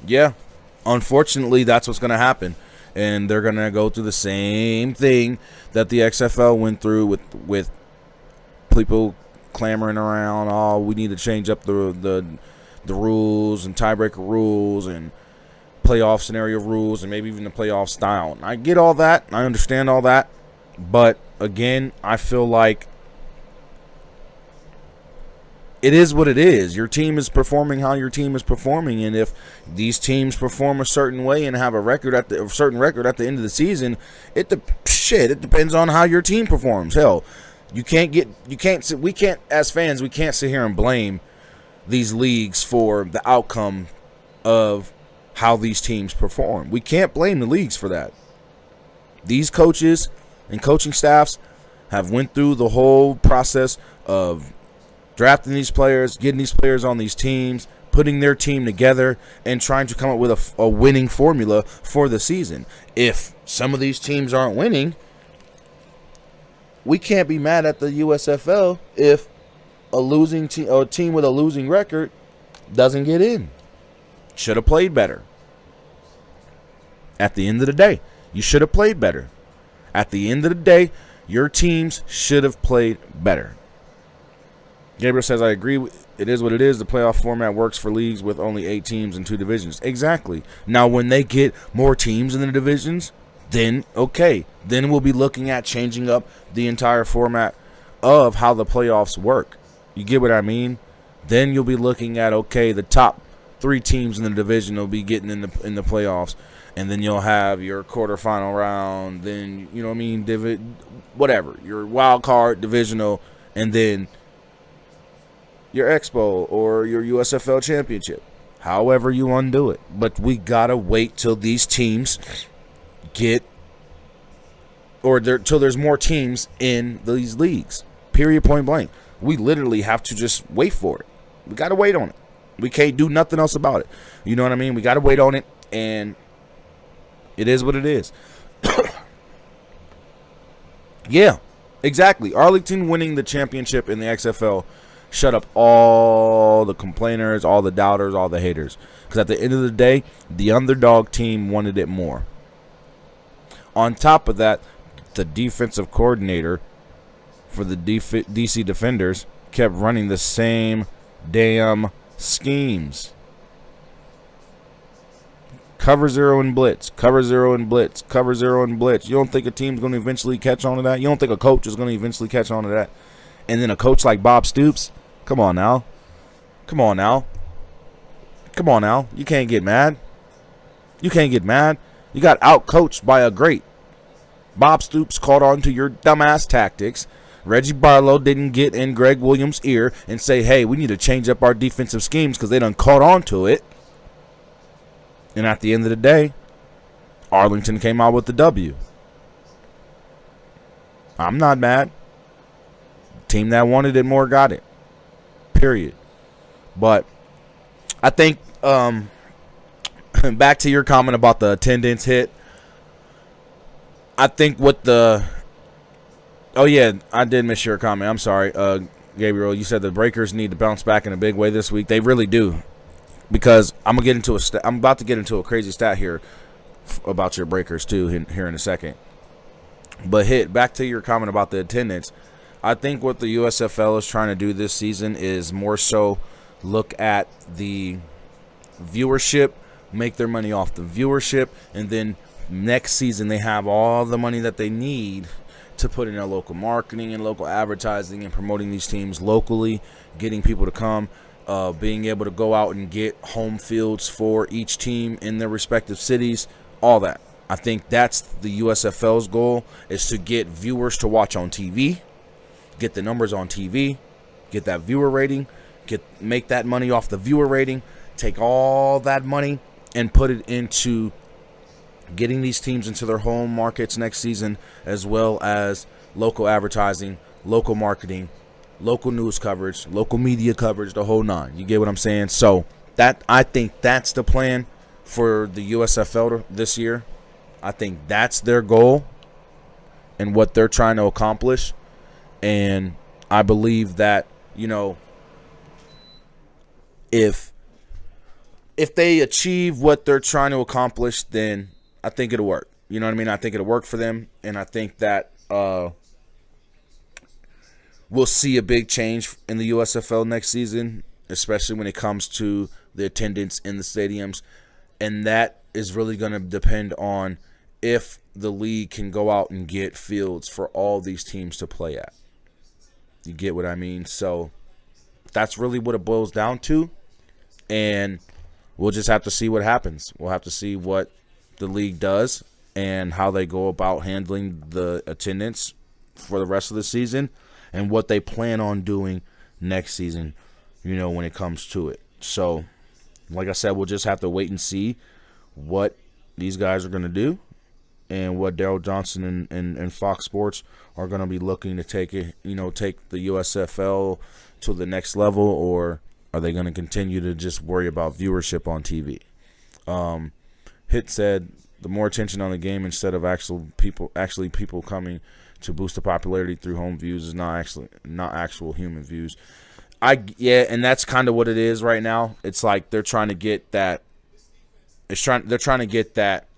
Yeah, unfortunately, that's what's going to happen. And they're going to go through the same thing that the XFL went through with people clamoring around, oh, we need to change up the rules and tiebreaker rules and playoff scenario rules and maybe even the playoff style. And I get all that. I understand all that. But, again, I feel like it is what it is. Your team is performing how your team is performing, and if these teams perform a certain way and have a certain record at the end of the season, it depends on how your team performs. Hell, we can't as fans, we can't sit here and blame these leagues for the outcome of how these teams perform. We can't blame the leagues for that. These coaches and coaching staffs have went through the whole process of drafting these players, getting these players on these teams, putting their team together and trying to come up with a winning formula for the season. If some of these teams aren't winning, we can't be mad at the USFL if a losing team, or a team with a losing record, doesn't get in. Should have played better. At the end of the day, you should have played better. At the end of the day, your teams should have played better. Gabriel says, I agree. It is what it is. The playoff format works for leagues with only 8 teams and 2 divisions. Exactly. Now, when they get more teams in the divisions, then, okay. Then we'll be looking at changing up the entire format of how the playoffs work. You get what I mean? Then you'll be looking at, okay, the top 3 teams in the division will be getting in the playoffs. And then you'll have your quarterfinal round. Then, you know what I mean? Whatever. Your wild card, divisional, and then your Expo or your USFL championship. However you undo it. But we got to wait till these teams get, or till there's more teams in these leagues. Period, point blank. We literally have to just wait for it. We got to wait on it. We can't do nothing else about it. You know what I mean? We got to wait on it, and it is what it is. Yeah, exactly. Arlington winning the championship in the XFL shut up all the complainers, all the doubters, all the haters. Because at the end of the day, the underdog team wanted it more. On top of that, the defensive coordinator for the DC Defenders kept running the same damn schemes. Cover 0 and blitz, cover 0 and blitz, cover 0 and blitz. You don't think a team's going to eventually catch on to that? You don't think a coach is going to eventually catch on to that? And then a coach like Bob Stoops, come on now. Come on now. Come on now. You can't get mad. You can't get mad. You got out-coached by a great. Bob Stoops caught on to your dumbass tactics. Reggie Barlow didn't get in Greg Williams' ear and say, hey, we need to change up our defensive schemes because they done caught on to it. And at the end of the day, Arlington came out with the W. I'm not mad. Team that wanted it more got it. Period. But I think back to your comment about the attendance hit. I think what the – oh, yeah, I did miss your comment. I'm sorry, Gabriel. You said the Breakers need to bounce back in a big way this week. They really do. Because I'm about to get into a crazy stat here about your Breakers too here in a second. But back to your comment about the attendance. I think what the USFL is trying to do this season is more so look at the viewership, make their money off the viewership, and then next season they have all the money that they need to put in their local marketing and local advertising and promoting these teams locally, getting people to come. Being able to go out and get home fields for each team in their respective cities, all that. I think that's the USFL's goal, is to get viewers to watch on TV, get the numbers on TV, get that viewer rating, make that money off the viewer rating, take all that money and put it into getting these teams into their home markets next season, as well as local advertising, local marketing, local news coverage, local media coverage, the whole 9. You get what I'm saying? So I think that's the plan for the USFL this year. I think that's their goal and what they're trying to accomplish. And I believe that, you know, if they achieve what they're trying to accomplish, then I think it'll work. You know what I mean? I think it'll work for them. And I think that we'll see a big change in the USFL next season, especially when it comes to the attendance in the stadiums. And that is really going to depend on if the league can go out and get fields for all these teams to play at. You get what I mean? So that's really what it boils down to. And we'll just have to see what happens. We'll have to see what the league does and how they go about handling the attendance for the rest of the season, and what they plan on doing next season, you know, when it comes to it. So, like I said, we'll just have to wait and see what these guys are going to do and what Daryl Johnson and Fox Sports are going to be looking to take the USFL to the next level, or Are they going to continue to just worry about viewership on TV? Hit said the more attention on the game instead of actually people coming to boost the popularity through home views is not actual human views. Yeah, and that's kind of what it is right now. It's like they're trying to get that. They're trying to get that.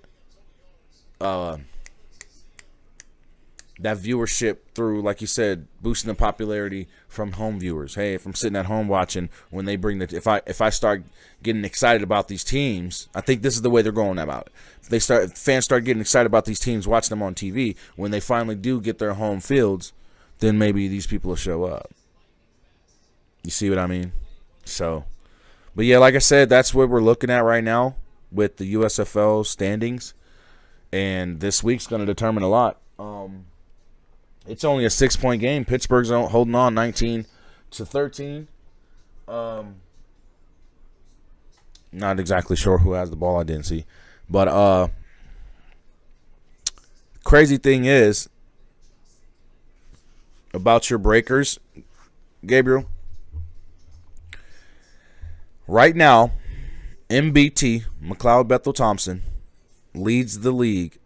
That viewership through, like you said, boosting the popularity from home viewers. Hey, if I'm sitting at home watching, when they bring the, if I start getting excited about these teams, I think this is the way they're going about it. If fans start getting excited about these teams, watching them on TV, when they finally do get their home fields, then maybe these people will show up. You see what I mean? So, but yeah, like I said, that's what we're looking at right now with the USFL standings, and this week's going to determine a lot. It's only a 6-point game. Pittsburgh's holding on 19-13. Not exactly sure who has the ball. I didn't see. But crazy thing is about your Breakers, Gabriel. Right now, MBT, McLeod Bethel Thompson, leads the league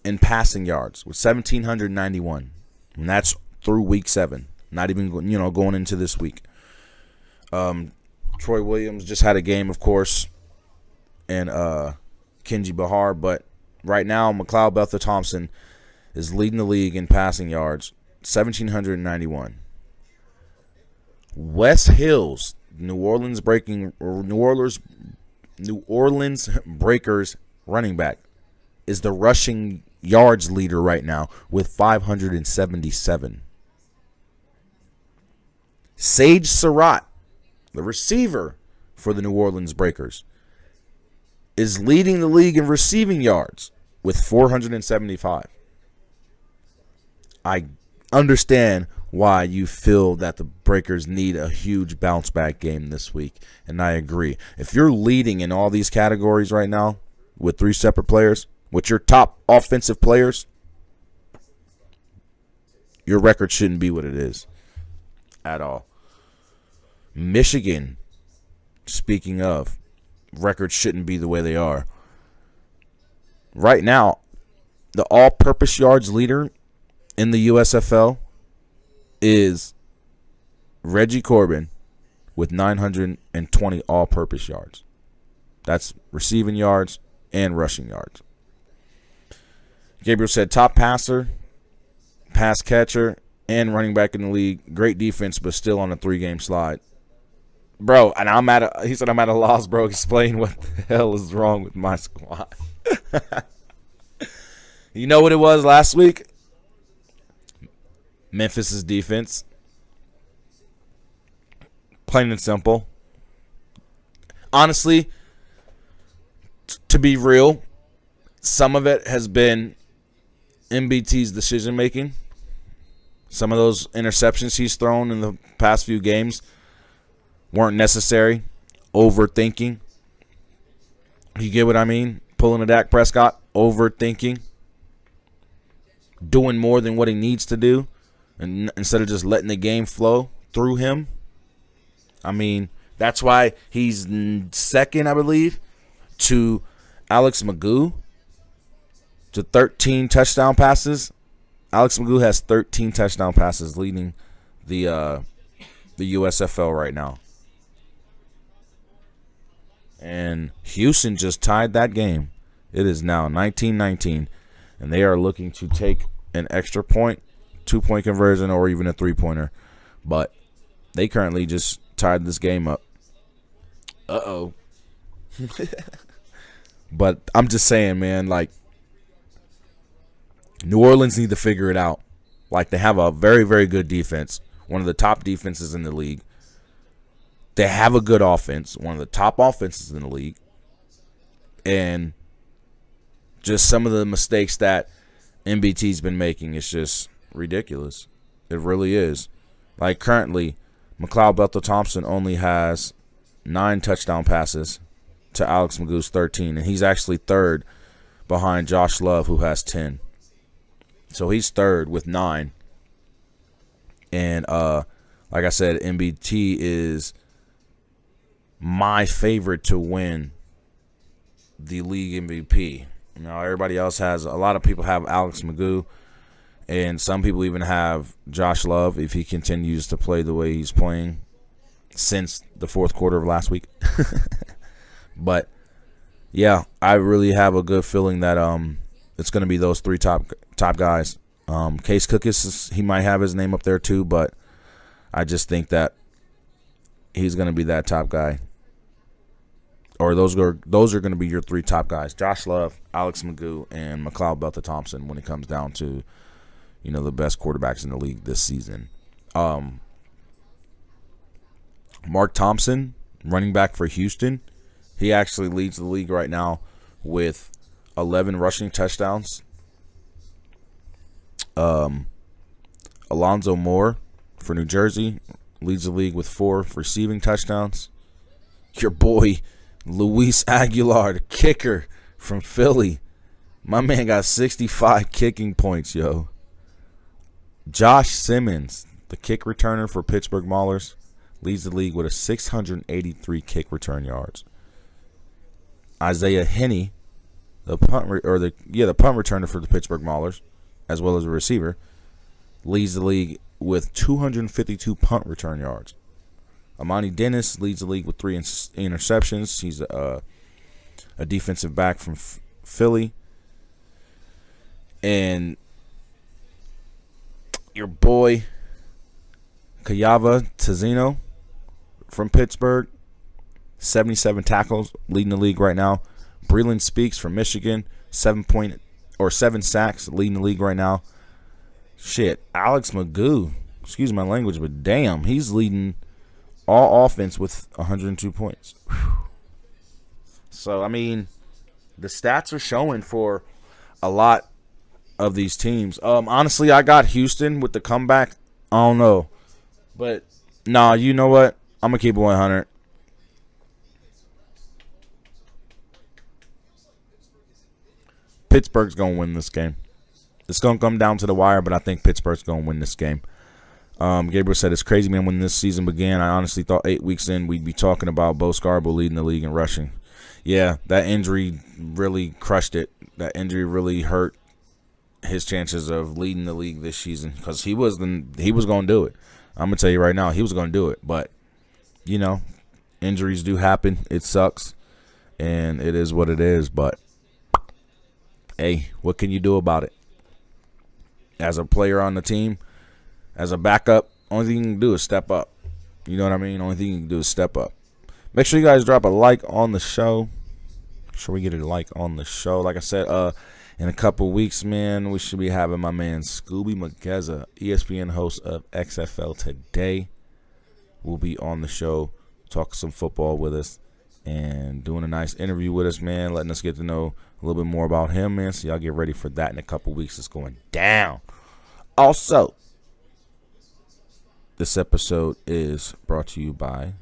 in passing yards with 1,791. And that's through week 7. Not even, going into this week. Troy Williams just had a game, of course, and Kenji Bahar. But right now, McLeod Bethel Thompson is leading the league in passing yards, 1,791. Wes Hills, New Orleans Breakers running back, is the rushing yards leader right now with 577. Sage Surratt, the receiver for the New Orleans Breakers, is leading the league in receiving yards with 475. I understand why you feel that the Breakers need a huge bounce back game this week, and I agree. If you're leading in all these categories right now with 3 separate players, with your top offensive players, your record shouldn't be what it is at all. Michigan, speaking of, records shouldn't be the way they are. Right now, the all-purpose yards leader in the USFL is Reggie Corbin with 920 all-purpose yards. That's receiving yards and rushing yards. Gabriel said top passer, pass catcher, and running back in the league. Great defense, but still on a 3-game slide. Bro, and he said I'm at a loss, bro. Explain what the hell is wrong with my squad. You know what it was last week? Memphis's defense. Plain and simple. Honestly, to be real, some of it has been MBT's decision making. Some of those interceptions he's thrown in the past few games weren't necessary. Overthinking. You get what I mean? Pulling a Dak Prescott. Overthinking. Doing more than what he needs to do. And instead of just letting the game flow through him. I mean, that's why he's second, I believe, to Alex Magoo. To 13 touchdown passes. Alex Magoo has 13 touchdown passes, leading the USFL right now. And Houston just tied that game. It is now 19-19, and they are looking to take an extra point, 2-point conversion, or even a 3-pointer. But they currently just tied this game up. Uh-oh. But I'm just saying, man, like, New Orleans need to figure it out. Like, they have a very, very good defense. One of the top defenses in the league. They have a good offense. One of the top offenses in the league. And just some of the mistakes that MBT's been making is just ridiculous. It really is. Like, currently, McLeod Bethel Thompson only has 9 touchdown passes to Alex Magoo's 13. And he's actually third behind Josh Love, who has 10. So he's third with 9. And like I said, MBT is my favorite to win the league MVP. Everybody else has, a lot of people have Alex Magoo, and some people even have Josh Love if he continues to play the way he's playing since the fourth quarter of last week. But yeah, I really have a good feeling that it's going to be those three top guys. Case Cookis, he might have his name up there too, but I just think that he's going to be that top guy. Or those are going to be your three top guys: Josh Love, Alex Magoo, and McLeod Belta-Thompson when it comes down to, the best quarterbacks in the league this season. Mark Thompson, running back for Houston, he actually leads the league right now with 11 rushing touchdowns. Alonzo Moore for New Jersey leads the league with 4 receiving touchdowns. Your boy Luis Aguilar, the kicker from Philly, my man got 65 kicking points, yo. Josh Simmons, the kick returner for Pittsburgh Maulers, leads the league with a 683 kick return yards. Isaiah Henney, the punt returner for the Pittsburgh Maulers, as well as a receiver, leads the league with 252 punt return yards. Amani Dennis leads the league with 3 interceptions. He's a defensive back from Philly. And your boy Kayava Tazino from Pittsburgh, 77 tackles, leading the league right now. Breland Speaks from Michigan, 7 sacks, leading the league right now. Shit, Alex Magoo, excuse my language, but damn, he's leading all offense with 102 points. Whew. So, the stats are showing for a lot of these teams. Honestly, I got Houston with the comeback. I don't know. But, nah, you know what? I'm going to keep it 100. Pittsburgh's going to win this game. It's going to come down to the wire, but I think Pittsburgh's going to win this game. Gabriel said, it's crazy, man, when this season began, I honestly thought 8 weeks in we'd be talking about Bo Scarborough leading the league in rushing. Yeah, that injury really crushed it. That injury really hurt his chances of leading the league this season because he was going to do it. I'm going to tell you right now, he was going to do it. But, injuries do happen. It sucks, and it is what it is. But, hey, what can you do about it? As a player on the team, as a backup, only thing you can do is step up. You know what I mean? Only thing you can do is step up. Make sure you guys drop a like on the show. Make sure we get a like on the show. Like I said, in a couple weeks, man, we should be having my man Scooby Mageza, ESPN host of XFL Today, will be on the show, talking some football with us, and doing a nice interview with us, man, letting us get to know a little bit more about him, man. So y'all get ready for that in a couple weeks. It's going down. Also, this episode is brought to you by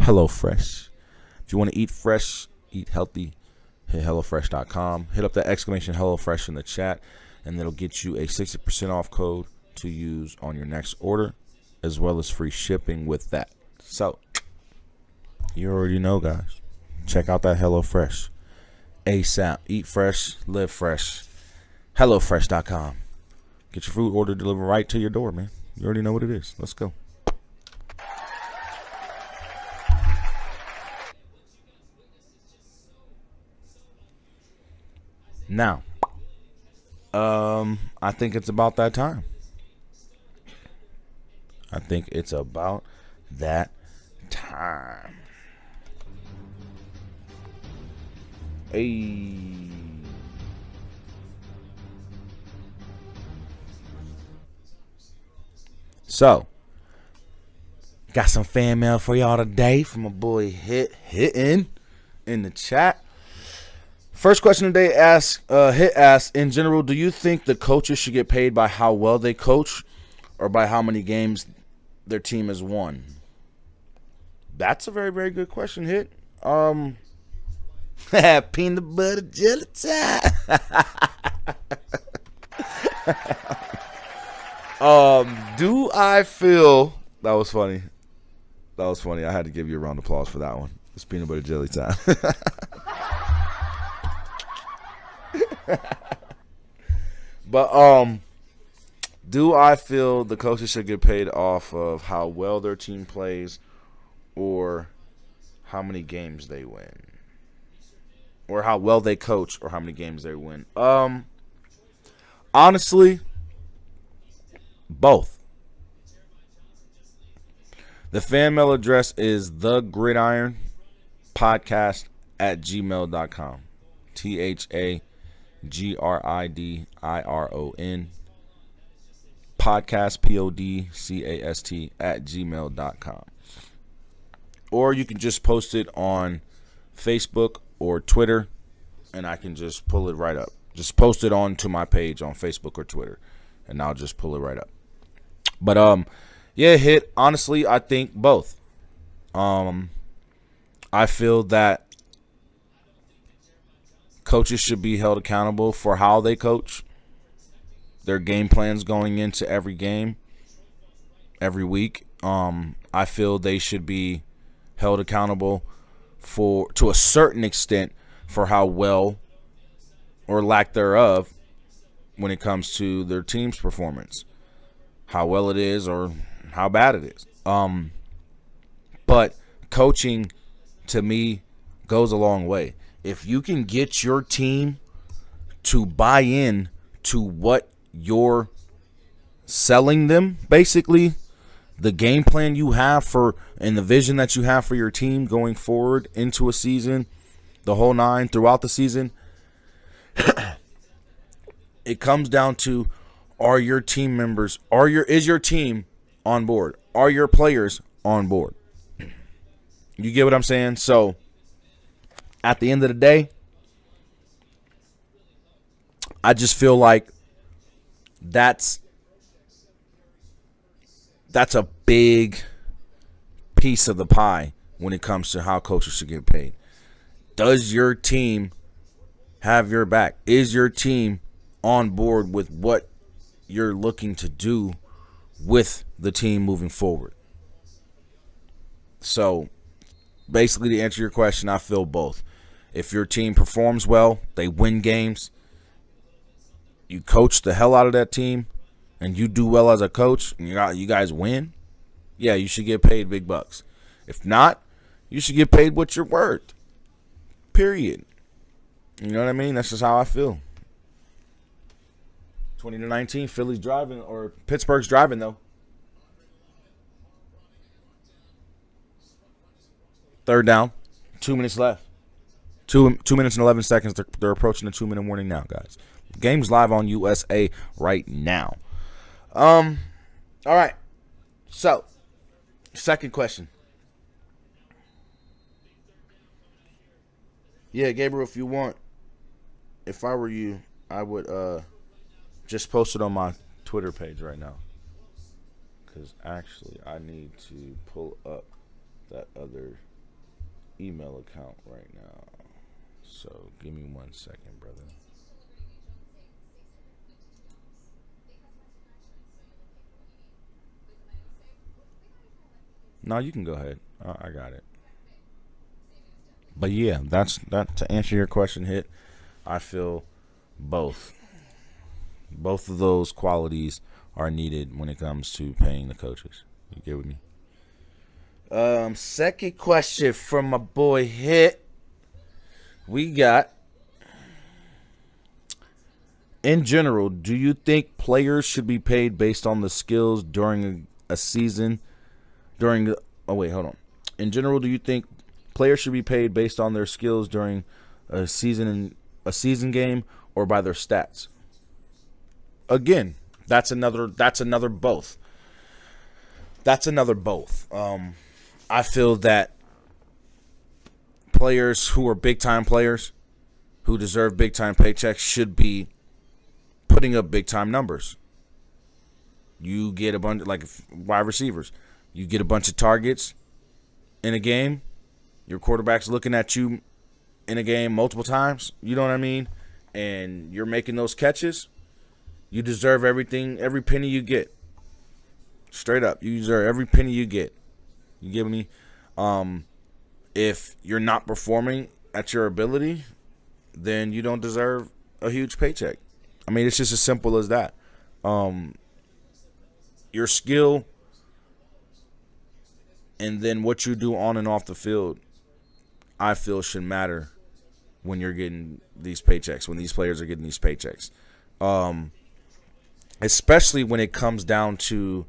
HelloFresh. If you want to eat fresh, eat healthy, hit HelloFresh.com. Hit up that exclamation HelloFresh in the chat, and it'll get you a 60% off code to use on your next order, as well as free shipping with that. So, you already know, guys. Check out that HelloFresh. ASAP. Eat fresh, live fresh. HelloFresh.com. Get your food order delivered right to your door, man. You already know what it is. Let's go. Now, I think it's about that time. I think it's about that time. Hey. So, got some fan mail for y'all today from my boy Hitting in the chat. First question today asks, in general, do you think the coaches should get paid by how well they coach or by how many games their team has won? That's a very, very good question, Hit. Peanut butter jelly time. Do I feel, that was funny. That was funny. I had to give you a round of applause for that one. It's peanut butter jelly time. But do I feel the coaches should get paid off of how well their team plays or how many games they win? Or how well they coach or how many games they win? Honestly, both. The fan mail address is thegridironpodcast@gmail.com. THAGRIDIRON podcast PODCAST @gmail.com. Or you can just post it on Facebook or Twitter, and I can just pull it right up. Just post it onto my page on Facebook or Twitter, and I'll just pull it right up. But yeah, Hit. Honestly, I think both. I feel that coaches should be held accountable for how they coach, their game plans going into every game, every week. I feel they should be held accountable for, to a certain extent, for how well or lack thereof when it comes to their team's performance, how well it is or how bad it is. But coaching, to me, goes a long way. If you can get your team to buy in to what you're selling them, basically, the game plan you have for and the vision that you have for your team going forward into a season, the whole nine throughout the season, it comes down to, are your team members, is your team on board? Are your players on board? You get what I'm saying? So at the end of the day, I just feel like that's a big piece of the pie when it comes to how coaches should get paid. Does your team have your back? Is your team on board with what you're looking to do with the team moving forward? So basically, to answer your question, I feel both. If your team performs well, they win games, you coach the hell out of that team, and you do well as a coach, and you guys win, yeah, you should get paid big bucks. If not, you should get paid what you're worth. Period. You know what I mean? That's just how I feel. 20-19, Philly's driving, or Pittsburgh's driving, though. Third down, 2 minutes left. 2 minutes and 11 seconds. They're approaching the 2-minute warning now, guys. Game's live on USA right now. All right. So, second question. Yeah, Gabriel, if you want, if I were you, I would just post it on my Twitter page right now. Because actually, I need to pull up that other email account right now. So, give me 1 second, brother. No, you can go ahead. I got it. But yeah, that's to answer your question, Hit. I feel both. Both of those qualities are needed when it comes to paying the coaches. You get with me? Second question from my boy Hit. We got, in general, do you think players should be paid based on the skills during a season? In general, do you think players should be paid based on their skills during a season game, or by their stats? Again, that's another both. That's another both. I feel that players who are big-time players, who deserve big-time paychecks, should be putting up big-time numbers. You get a bunch, like wide receivers, you get a bunch of targets in a game, your quarterback's looking at you in a game multiple times, you know what I mean, and you're making those catches, you deserve everything, every penny you get. Straight up, you deserve every penny you get. You get me? If you're not performing at your ability, then you don't deserve a huge paycheck. I mean, it's just as simple as that. Your skill and then what you do on and off the field, I feel should matter when you're getting these paychecks, when these players are getting these paychecks. Especially when it comes down to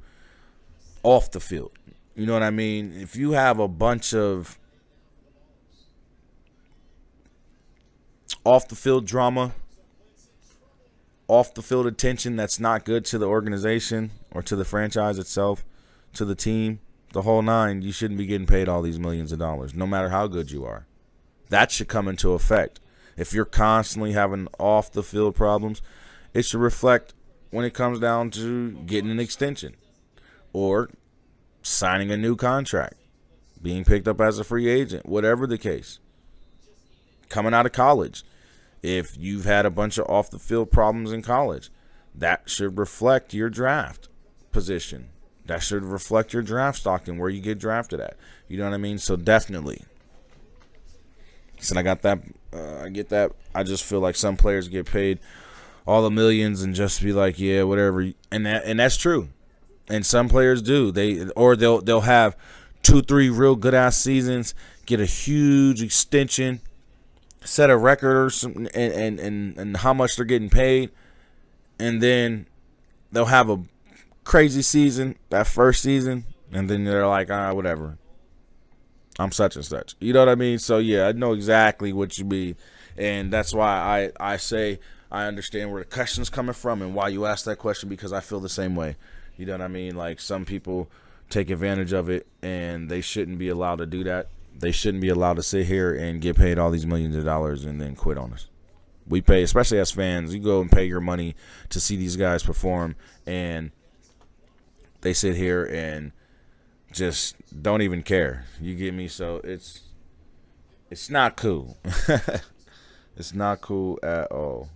off the field. You know what I mean? If you have a bunch of off the field drama, off the field attention that's not good to the organization or to the franchise itself, to the team, the whole nine, you shouldn't be getting paid all these millions of dollars, no matter how good you are. That should come into effect. If you're constantly having off the field problems, it should reflect when it comes down to getting an extension or signing a new contract, being picked up as a free agent, whatever the case. Coming out of college, if you've had a bunch of off the field problems in college, that should reflect your draft position. That should reflect your draft stock and where you get drafted at. You know what I mean? So definitely. So I got that. I get that. I just feel like some players get paid all the millions and just be like, yeah, whatever. And that's true. And some players do. They'll have 2-3 real good ass seasons, get a huge extension, set a record or something, and how much they're getting paid, and then they'll have a crazy season that first season, and then they're like, whatever, I'm such and such. You know what I mean? So yeah, I know exactly what you mean, and that's why I say I understand where the question's coming from and why you asked that question, because I feel the same way. You know what I mean? Like, some people take advantage of it, and they shouldn't be allowed to do that. They shouldn't be allowed to sit here and get paid all these millions of dollars and then quit on us. We pay, especially as fans, you go and pay your money to see these guys perform, and they sit here and just don't even care. You get me? So it's not cool. It's not cool at all.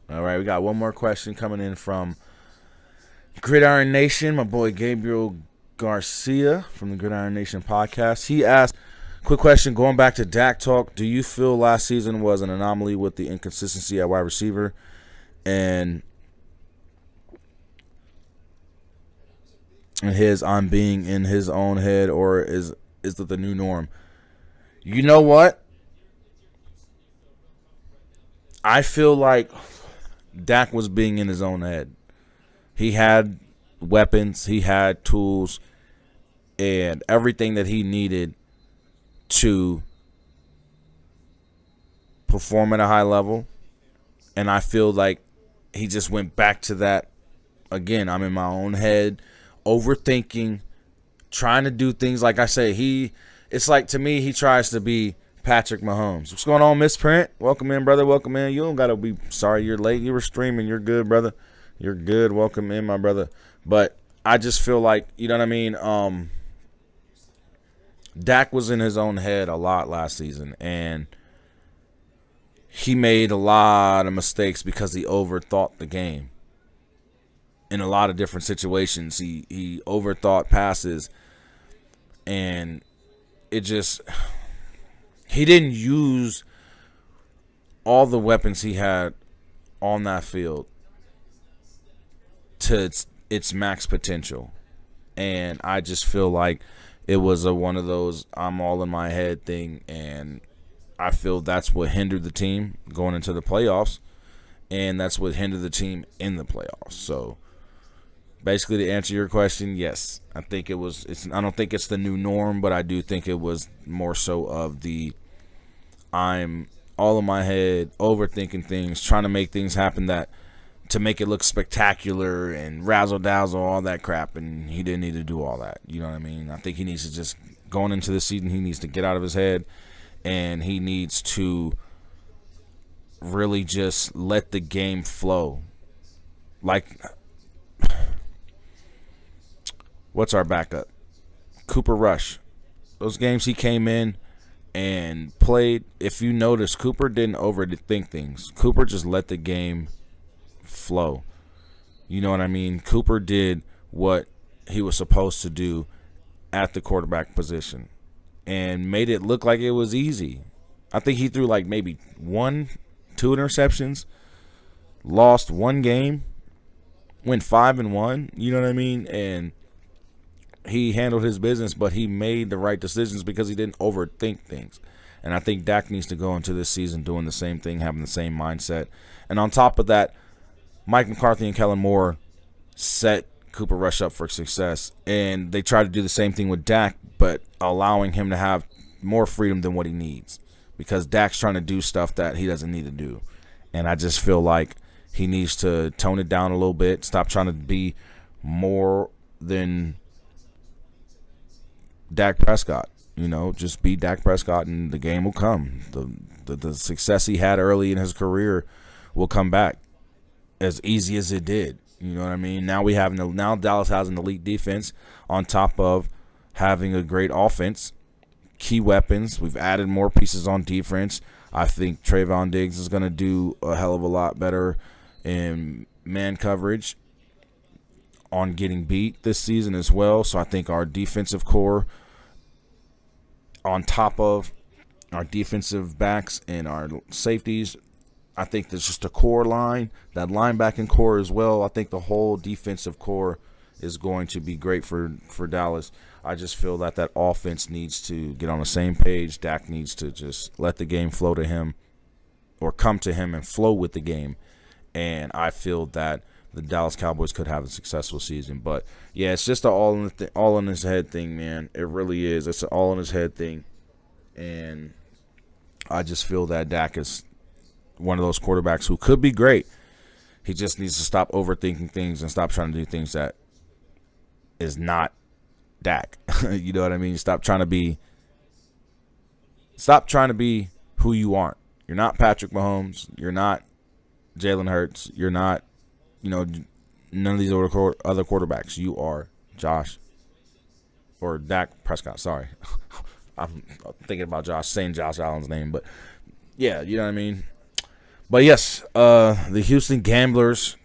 All right, we got one more question coming in from Gridiron Nation, my boy Gabriel Garcia from the Gridiron Nation podcast. He asked, quick question, going back to Dak talk, do you feel last season was an anomaly with the inconsistency at wide receiver and his on being in his own head, or is it the new norm? You know what? I feel like Dak was being in his own head. He had weapons, he had tools, and everything that he needed to perform at a high level. And I feel like he just went back to that again. I'm in my own head, overthinking, trying to do things. Like I say, it's like, to me, he tries to be Patrick Mahomes. What's going on, Miss Print? Welcome in, brother. Welcome in. You don't got to be sorry you're late. You were streaming. You're good, brother. You're good. Welcome in, my brother. But I just feel like, you know what I mean? Dak was in his own head a lot last season, and he made a lot of mistakes because he overthought the game. In a lot of different situations, he overthought passes, and it just... he didn't use all the weapons he had on that field to its max potential. And I just feel like it was one of those I'm all in my head thing, and I feel that's what hindered the team going into the playoffs, and that's what hindered the team in the playoffs. So basically, to answer your question, yes, I think it was. I don't think it's the new norm, but I do think it was more so of the I'm all in my head, overthinking things, trying to make things happen to make it look spectacular and razzle-dazzle, all that crap, and he didn't need to do all that. You know what I mean? I think he needs to just, going into the season, he needs to get out of his head, and he needs to really just let the game flow. Like, what's our backup? Cooper Rush. Those games he came in and played, if you notice, Cooper didn't overthink things. Cooper just let the game flow. You know what I mean? Cooper did what he was supposed to do at the quarterback position and made it look like it was easy. I think he threw like maybe 1-2 interceptions, lost one game, went 5-1, you know what I mean? And he handled his business, but he made the right decisions because he didn't overthink things. And I think Dak needs to go into this season doing the same thing, having the same mindset. And on top of that, Mike McCarthy and Kellen Moore set Cooper Rush up for success. And they try to do the same thing with Dak, but allowing him to have more freedom than what he needs. Because Dak's trying to do stuff that he doesn't need to do. And I just feel like he needs to tone it down a little bit, stop trying to be more than Dak Prescott. You know, just be Dak Prescott and the game will come. The success he had early in his career will come back as easy as it did. You know what I mean? Now Dallas has an elite defense on top of having a great offense, key weapons. We've added more pieces on defense. I think Trayvon Diggs is going to do a hell of a lot better in man coverage on getting beat this season as well. So I think our defensive core, on top of our defensive backs and our safeties, I think there's just a core line, that linebacking core as well. I think the whole defensive core is going to be great for Dallas. I just feel that offense needs to get on the same page. Dak needs to just let the game flow to him or come to him and flow with the game. And I feel that the Dallas Cowboys could have a successful season. But, yeah, it's just an all in his head thing, man. It really is. It's an all in his head thing. And I just feel that Dak is one of those quarterbacks who could be great. He just needs to stop overthinking things and stop trying to do things that is not Dak. You know what I mean? Stop trying to be who you aren't. You're not Patrick Mahomes. You're not Jalen Hurts. You're not, none of these other quarterbacks. You are Josh or Dak Prescott. Sorry. I'm thinking about saying Josh Allen's name, but yeah, you know what I mean? But yes, the Houston Gamblers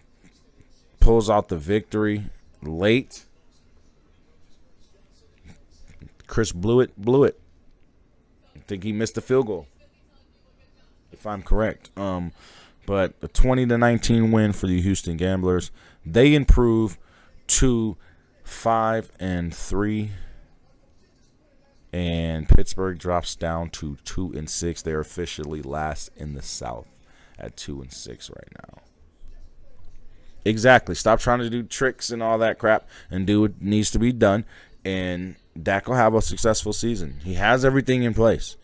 pulls out the victory late. Chris blew it. I think he missed the field goal, if I'm correct. But a 20-19 win for the Houston Gamblers. They improve to 5-3, and Pittsburgh drops down to 2-6. They're officially last in the South at 2-6 right now. Exactly. Stop trying to do tricks and all that crap and do what needs to be done. And Dak will have a successful season. He has everything in place.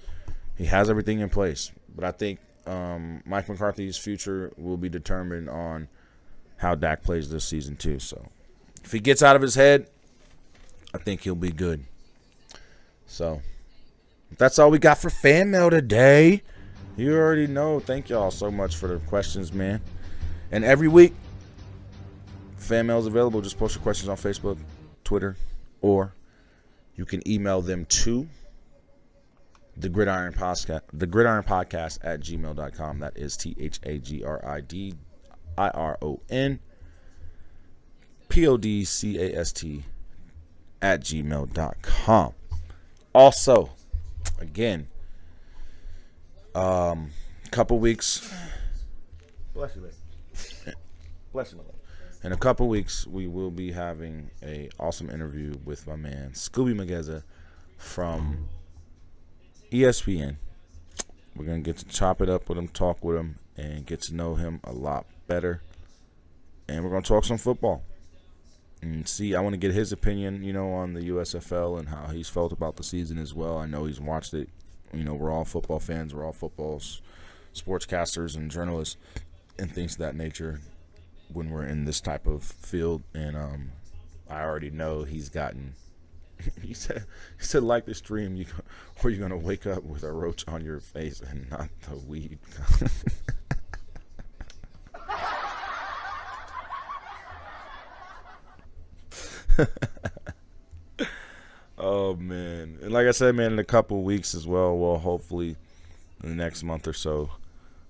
But I think Mike McCarthy's future will be determined on how Dak plays this season too. So if he gets out of his head, I think he'll be good. So that's all we got for fan mail today. You already know. Thank y'all so much for the questions, man. And every week, fan mail is available. Just post your questions on Facebook, Twitter, or you can email them to the Gridiron Podcast at gmail.com. That is THAGRIDIRON PODCAST at gmail.com. Also, again, couple weeks. Bless you, man. Bless you, man. In a couple weeks, we will be having a awesome interview with my man Scooby Mageza from ESPN. We're going to get to chop it up with him, talk with him, and get to know him a lot better. And we're going to talk some football. And I want to get his opinion, on the USFL and how he's felt about the season as well. I know he's watched it. We're all football fans. We're all football sportscasters and journalists and things of that nature when we're in this type of field. And I already know he's gotten he said like the stream or you're gonna wake up with a roach on your face and not the weed. Oh man. And like I said, man, in a couple weeks as well, hopefully in the next month or so,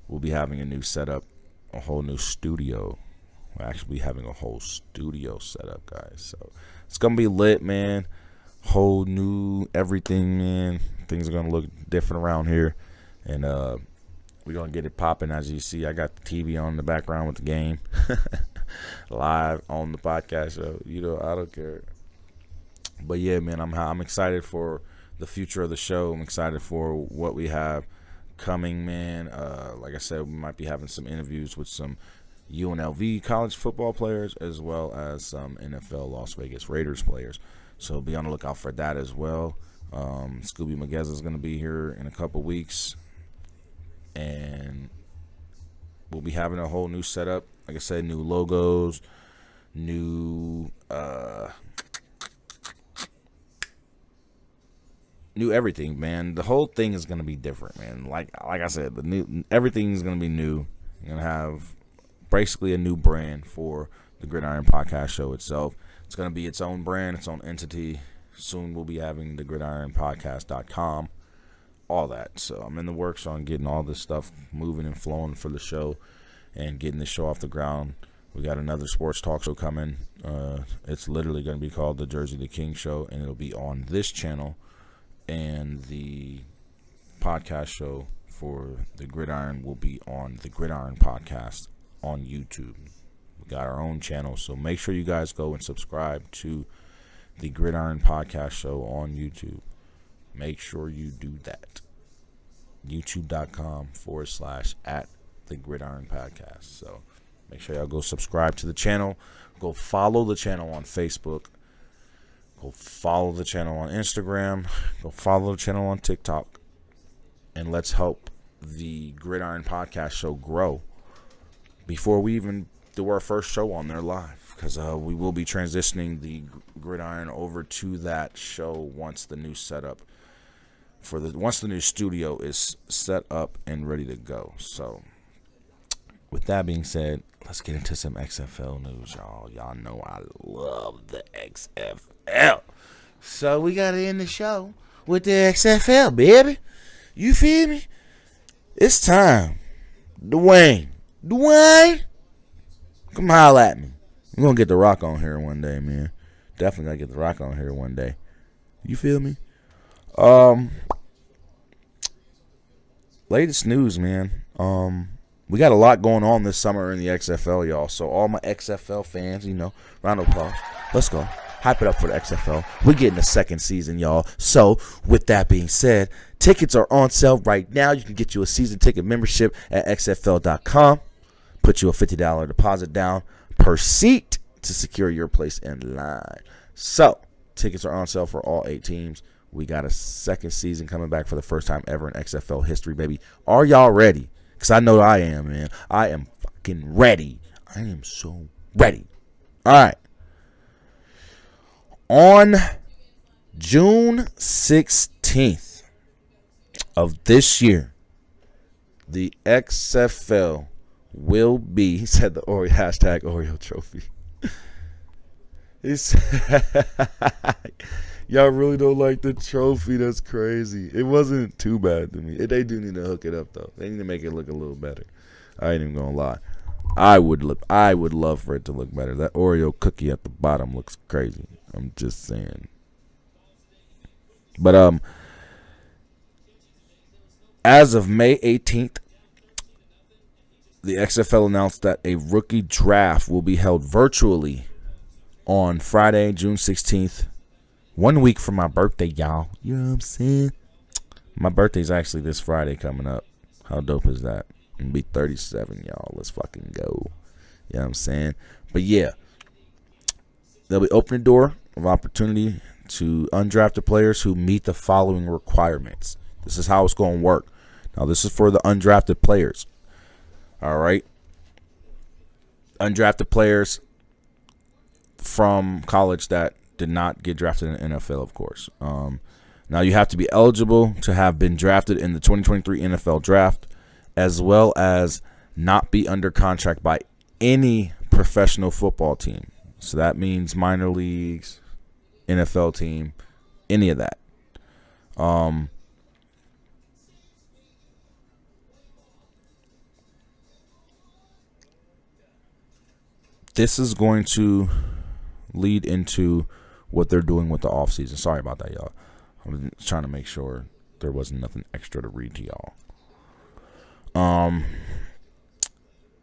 we'll be having a new setup, a whole new studio, We'll actually be having a whole studio set up, guys. So it's gonna be lit, man. Whole new everything, man. Things are gonna look different around here, and we're gonna get it popping. As you see, I got the TV on in the background with the game live on the podcast show. You know, I don't care. But yeah, man, I'm excited for the future of the show. I'm excited for what we have coming, man. Like I said, we might be having some interviews with some UNLV college football players, as well as some NFL Las Vegas Raiders players. So be on the lookout for that as well. Scooby Mageza is going to be here in a couple weeks, and we'll be having a whole new setup. Like I said, new logos, new everything, man. The whole thing is going to be different, man. Like I said, everything is going to be new. You're going to have basically a new brand for the Gridiron Podcast Show itself. It's going to be its own brand, its own entity. Soon we'll be having the gridironpodcast.com, all that. So I'm in the works on getting all this stuff moving and flowing for the show and getting the show off the ground. We got another sports talk show coming. It's literally going to be called the Jersey the King Show, and it'll be on this channel. And the podcast show for the Gridiron will be on the Gridiron Podcast on YouTube. We got our own channel, so make sure you guys go and subscribe to the Gridiron Podcast Show on YouTube. Make sure you do that. YouTube.com/@ the Gridiron Podcast. So make sure y'all go subscribe to the channel. Go follow the channel on Facebook. Go follow the channel on Instagram. Go follow the channel on TikTok. And let's help the Gridiron Podcast Show grow before we even do our first show on there live. Because we will be transitioning the Gridiron over to that show once the new setup once the new studio is set up and ready to go. So with that being said, let's get into some XFL news, y'all. Y'all know I love the XFL. So we got to end the show with the XFL, baby. You feel me? It's time. Dwayne, come holler at me. We're going to get The Rock on here one day, man. Definitely going to get The Rock on here one day. You feel me? Latest news, man. We got a lot going on this summer in the XFL, y'all. So all my XFL fans, round of applause. Let's go. Hype it up for the XFL. We're getting the second season, y'all. So with that being said, tickets are on sale right now. You can get you a season ticket membership at xfl.com. Put you a $50 deposit down per seat to secure your place in line. So tickets are on sale for all 8 teams. We got a second season coming back for the first time ever in XFL history, baby. Are y'all ready? Because I know I am, man. I am fucking ready. I am so ready. All right. On June 16th of this year, the XFL will be, he said the hashtag Oreo trophy. He said, y'all really don't like the trophy. That's crazy. It wasn't too bad to me. They do need to hook it up, though. They need to make it look a little better. I ain't even gonna lie. I would love for it to look better. That Oreo cookie at the bottom looks crazy. I'm just saying. But as of May 18th, the XFL announced that a rookie draft will be held virtually on Friday, June 16th. 1 week from my birthday, y'all. You know what I'm saying? My birthday's actually this Friday coming up. How dope is that? I'm gonna be 37, y'all. Let's fucking go. You know what I'm saying? But yeah, they'll be opening the door of opportunity to undrafted players who meet the following requirements. This is how it's going to work. Now, this is for the undrafted players. All right? Undrafted players from college that did not get drafted in the NFL, of course. Now, you have to be eligible to have been drafted in the 2023 NFL Draft, as well as not be under contract by any professional football team. So that means minor leagues, NFL team, any of that. this is going to lead into what they're doing with the offseason. Sorry about that, y'all. I'm trying to make sure there wasn't nothing extra to read to y'all.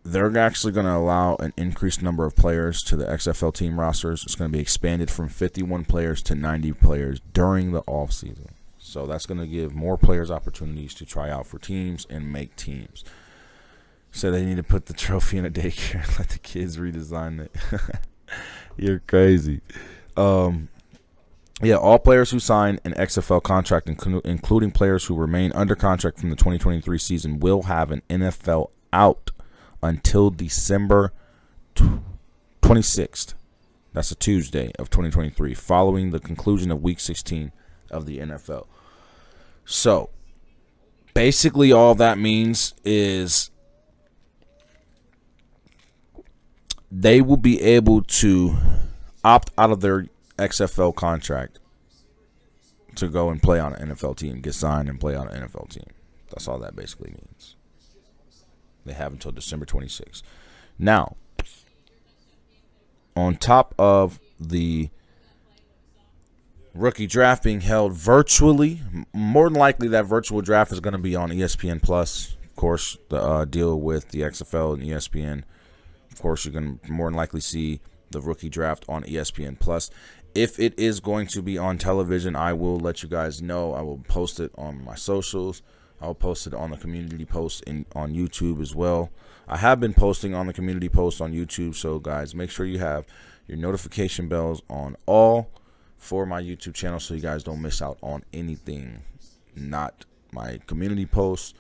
They're actually going to allow an increased number of players to the XFL team rosters. It's going to be expanded from 51 players to 90 players during the offseason. So that's going to give more players opportunities to try out for teams and make teams. So they need to put the trophy in a daycare and let the kids redesign it. You're crazy. Yeah, all players who sign an XFL contract, including players who remain under contract from the 2023 season, will have an NFL out until December 26th. That's a Tuesday of 2023, following the conclusion of Week 16 of the NFL. So, basically all that means is they will be able to opt out of their XFL contract to go and play on an NFL team, get signed and play on an NFL team. That's all that basically means. They have until December 26th. Now, on top of the rookie draft being held virtually, more than likely that virtual draft is going to be on ESPN Plus. Of course, the deal with the XFL and ESPN. Of course, you're going to more than likely see the rookie draft on ESPN Plus. If it is going to be on television, I will let you guys know. I will post it on my socials. I will post it on the community post on YouTube as well. I have been posting on the community post on YouTube, so guys, make sure you have your notification bells on all for my YouTube channel so you guys don't miss out on anything, not my community posts,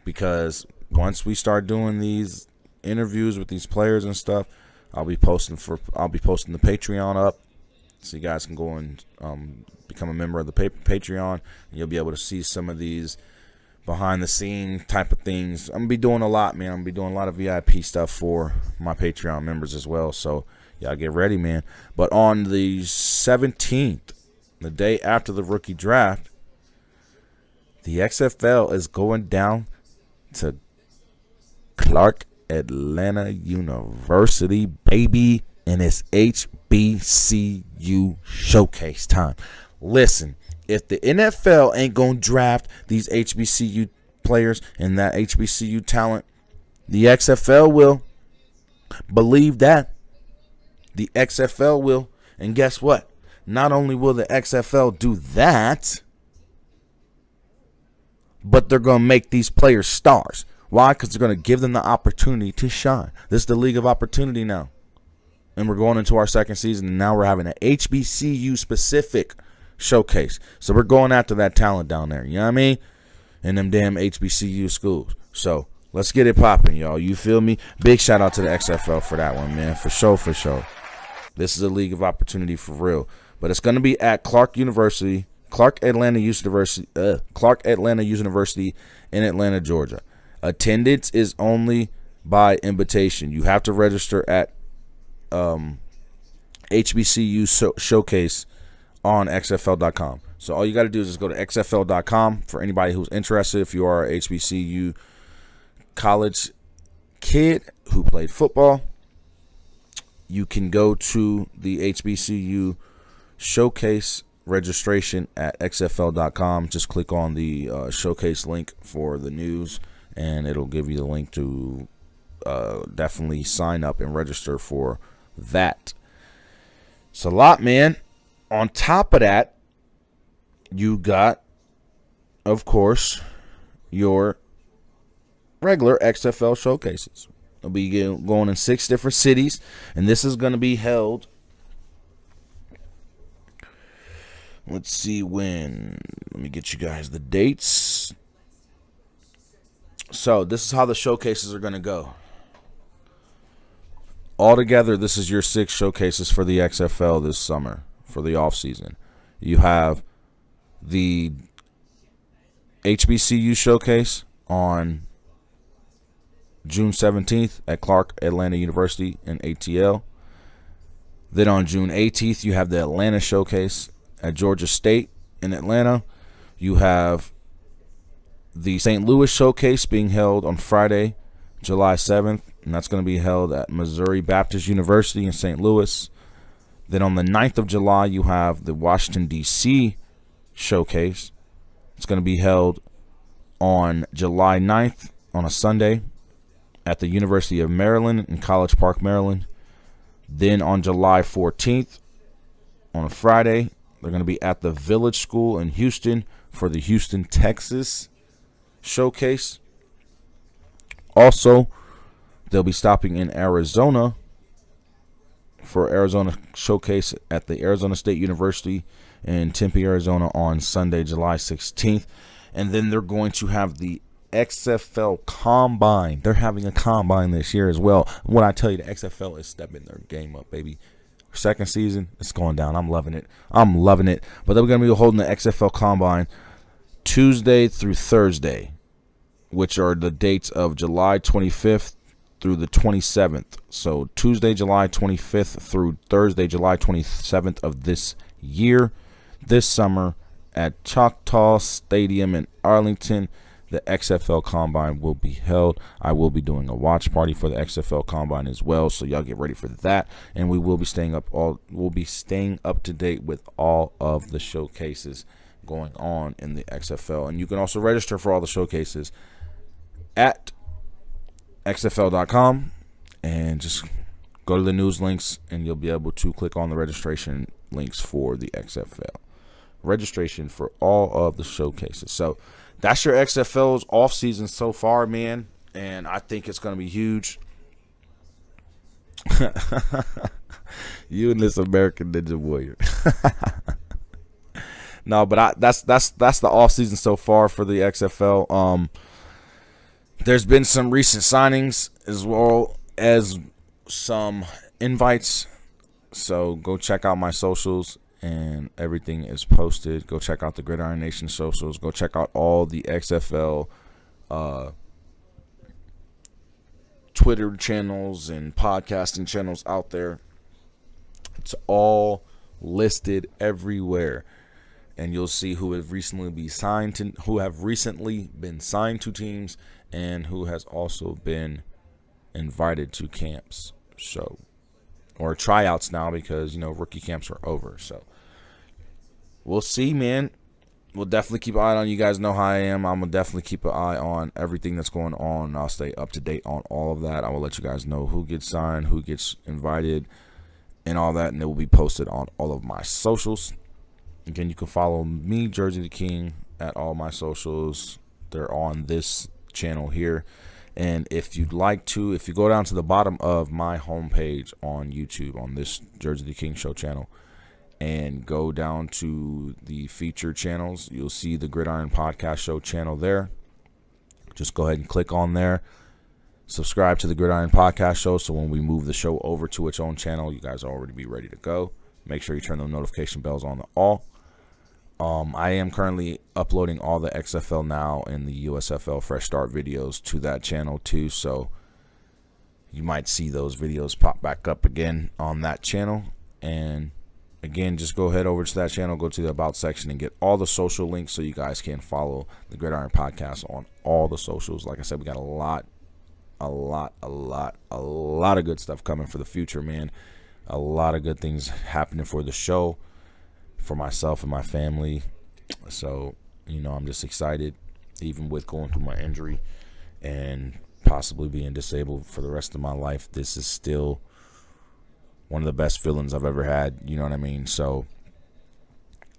because once we start doing these interviews with these players and stuff, I'll be posting the Patreon up, so you guys can go and become a member of the Patreon, and you'll be able to see some of these behind the scene type of things. I'm gonna be doing a lot, man. I'm gonna be doing a lot of VIP stuff for my Patreon members as well. So y'all get ready, man. But on the 17th, the day after the rookie draft, the XFL is going down to Clark Atlanta University, baby, and it's HBCU showcase time. Listen, if the NFL ain't going to draft these HBCU players and that HBCU talent, the XFL will. Believe that. The XFL will. And guess what? Not only will the XFL do that, but they're going to make these players stars. Why? Because they're going to give them the opportunity to shine. This is the League of Opportunity now. And we're going into our second season, and now we're having an HBCU-specific showcase. So we're going after that talent down there. You know what I mean? In them damn HBCU schools. So let's get it popping, y'all. You feel me? Big shout out to the XFL for that one, man. For sure, for sure. This is a League of Opportunity for real. But it's going to be at Clark Atlanta University in Atlanta, Georgia. Attendance is only by invitation. You have to register at HBCU Showcase on XFL.com. So all you got to do is just go to XFL.com for anybody who's interested. If you are a HBCU college kid who played football, you can go to the HBCU Showcase registration at XFL.com. Just click on the showcase link for the news, and it'll give you the link to definitely sign up and register for that. It's a lot, man. On top of that, you got, of course, your regular XFL showcases. It'll be going in 6 different cities, and this is going to be held. Let's see when. Let me get you guys the dates. So this is how the showcases are going to go. Altogether, this is your 6 showcases for the XFL this summer for the offseason. You have the HBCU showcase on June 17th at Clark Atlanta University in ATL. Then on June 18th, you have the Atlanta showcase at Georgia State in Atlanta. You have the St. Louis showcase being held on Friday, July 7th and that's going to be held at Missouri Baptist University in St. Louis. Then on the 9th of July, you have the Washington, D.C. showcase. It's going to be held on July 9th on a Sunday at the University of Maryland in College Park, Maryland. Then on July 14th on a Friday, they're going to be at the Village School in Houston for the Houston, Texas showcase. Also, they'll be stopping in Arizona for Arizona showcase at the Arizona State University in Tempe, Arizona on Sunday, July 16th. And then they're going to have the XFL Combine. They're having a Combine this year as well. When I tell you the XFL is stepping their game up, baby. Second season, it's going down. I'm loving it. I'm loving it. But they're going to be holding the XFL Combine Tuesday through Thursday, which are the dates of July 25th through the 27th. So Tuesday, July 25th through Thursday, July 27th of this year, this summer at Choctaw Stadium in Arlington. The XFL Combine will be held. I will be doing a watch party for the XFL Combine as well, so y'all get ready for that. And we will be staying up to date with all of the showcases going on in the XFL. And you can also register for all the showcases at xfl.com, and just go to the news links and you'll be able to click on the registration links for the XFL. Registration for all of the showcases. So that's your XFL's off season so far, man, and I think it's going to be huge. You and this American Ninja Warrior. No, but that's the off season so far for the XFL. There's been some recent signings as well as some invites. So go check out my socials, and everything is posted. Go check out the Gridiron Nation socials. Go check out all the XFL Twitter channels and podcasting channels out there. It's all listed everywhere, and you'll see who have recently been signed to teams and who has also been invited to camps. So, or tryouts now, because rookie camps are over. So we'll see, man. We'll definitely keep an eye on. You guys know how I am. I'm gonna definitely keep an eye on everything that's going on. I'll stay up to date on all of that. I will let you guys know who gets signed, who gets invited, and all that, and it will be posted on all of my socials. Again, you can follow me, Jersey the King, at all my socials. They're on this channel here. And if you'd like to, if you go down to the bottom of my homepage on YouTube, on this Jersey the King Show channel, and go down to the featured channels, you'll see the Gridiron Podcast Show channel there. Just go ahead and click on there. Subscribe to the Gridiron Podcast Show, so when we move the show over to its own channel, you guys will already be ready to go. Make sure you turn the notification bells on to all. I am currently uploading all the XFL Now and the USFL Fresh Start videos to that channel too, so you might see those videos pop back up again on that channel. And again, just go ahead over to that channel, go to the About section, and get all the social links so you guys can follow the Gridiron Podcast on all the socials. Like I said, we got a lot of good stuff coming for the future, man. A lot of good things happening for the show, for myself and my family. So I'm just excited, even with going through my injury and possibly being disabled for the rest of my life. This is still one of the best feelings I've ever had, you know what I mean? So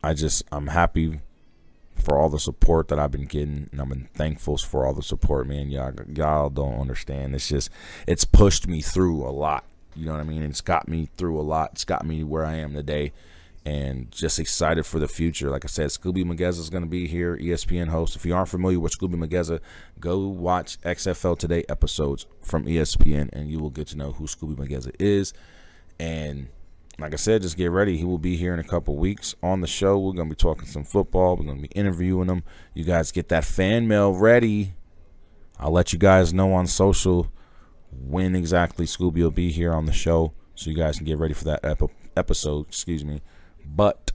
I'm happy for all the support that I've been getting, and I've been thankful for all the support, man. Y'all don't understand. It's pushed me through a lot, you know what I mean? It's got me through a lot. It's got me where I am today. And just excited for the future. Like I said, Scooby Mageza is going to be here, ESPN host. If you aren't familiar with Scooby Mageza, go watch XFL Today episodes from ESPN, and you will get to know who Scooby Mageza is. And like I said, just get ready. He will be here in a couple weeks on the show. We're going to be talking some football. We're going to be interviewing him. You guys get that fan mail ready. I'll let you guys know on social when exactly Scooby will be here on the show, so you guys can get ready for that episode. Excuse me. But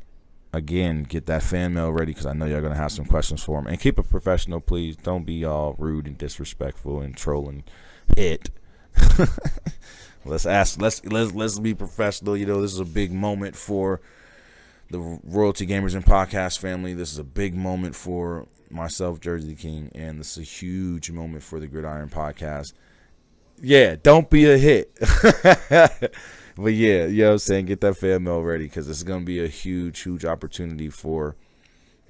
again, get that fan mail ready, because I know y'all gonna have some questions for him. And keep it professional, please. Don't be all rude and disrespectful and trolling it. Let's be professional. You know, this is a big moment for the Royalty Gamers and Podcast family. This is a big moment for myself, Jersey King, and this is a huge moment for the Gridiron Podcast. Yeah, don't be a hit. But yeah, you know what I'm saying? Get that fan mail ready, because it's going to be a huge, huge opportunity for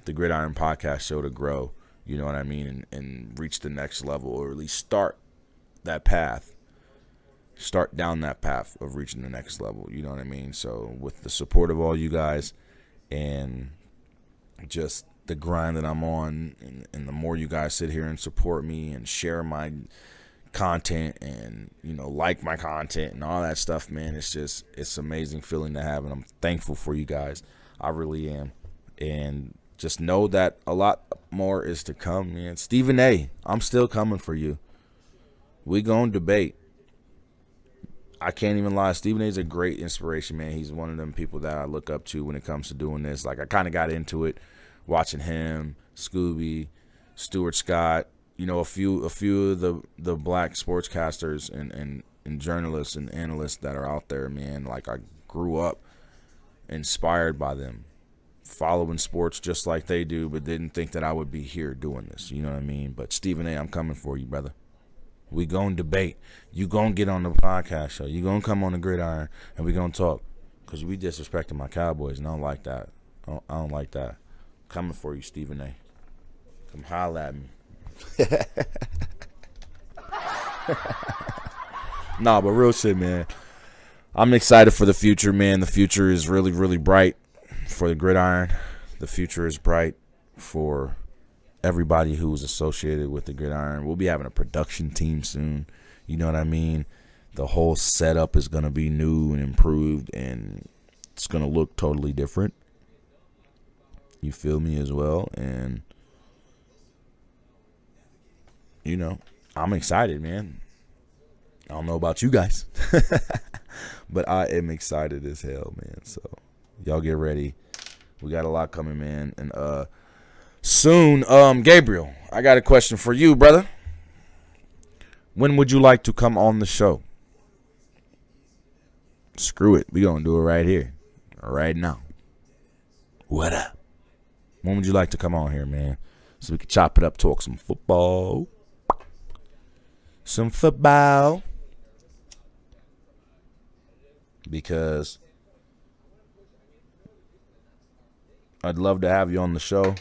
the Gridiron Podcast show to grow, you know what I mean, and reach the next level, or at least start that path. Start down that path of reaching the next level, you know what I mean? So with the support of all you guys and just the grind that I'm on, and the more you guys sit here and support me and share my content and, you know, like my content and all that stuff, man, it's amazing feeling to have, and I'm thankful for you guys. I really am. And just know that a lot more is to come, man. Stephen A, I'm still coming for you. We gonna debate. I can't even lie. Stephen A is a great inspiration, man. He's one of them people that I look up to when it comes to doing this. Like, I kind of got into it watching him, Scooby, Stuart Scott, you know, a few of the black sportscasters and journalists and analysts that are out there, man. Like, I grew up inspired by them, following sports just like they do, but didn't think that I would be here doing this. You know what I mean? But Stephen A, I'm coming for you, brother. We gonna debate. You gonna get on the podcast show. You gonna come on the Gridiron, and we gonna talk. Because you be disrespecting my Cowboys, and I don't like that. I don't like that. Coming for you, Stephen A. Come holla at me. Nah, but real shit, man. I'm excited for the future, man. The future is really, really bright for the Gridiron. The future is bright for everybody who's associated with the Gridiron. We'll be having a production team soon. You know what I mean? The whole setup is going to be new and improved, and it's going to look totally different. You feel me as well? And, you know, I'm excited, man. I don't know about you guys, but I am excited as hell, man. So y'all get ready. We got a lot coming, man. And soon, Gabriel, I got a question for you, brother. When would you like to come on the show? Screw it. We gonna do it right here, right now. What up? When would you like to come on here, man? So we can chop it up, talk some football. Some football. Because I'd love to have you on the show.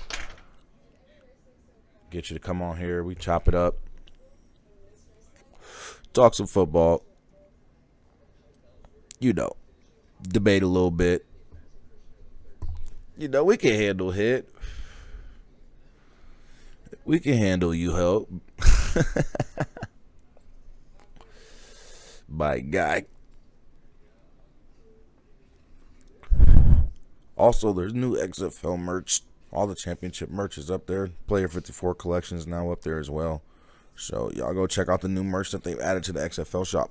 Get you to come on here. We chop it up. Talk some football. You know, debate a little bit. You know, we can handle hit. We can handle you help. My guy. Also, there's new XFL merch. All the championship merch is up there. Player 54 collection is now up there as well. So y'all go check out the new merch that they've added to the XFL shop.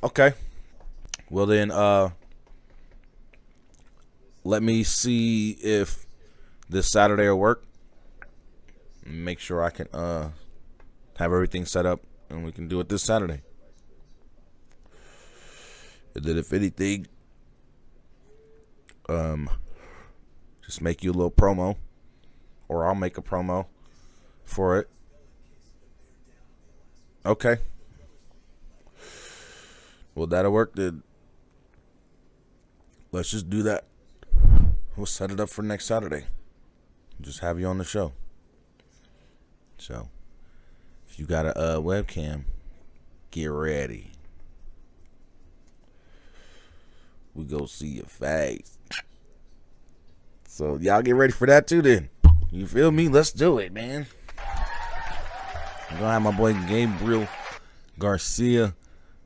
Okay. Well then, let me see if this Saturday will work. Make sure I can have everything set up and we can do it this Saturday. And then if anything, just make you a little promo, or I'll make a promo for it. Okay. Well, that'll work then. Let's just do that. We'll set it up for next Saturday. Just have you on the show. So, if you got a webcam, get ready. We go see your face. So y'all get ready for that too then. You feel me? Let's do it, man. I'm gonna have my boy Gabriel Garcia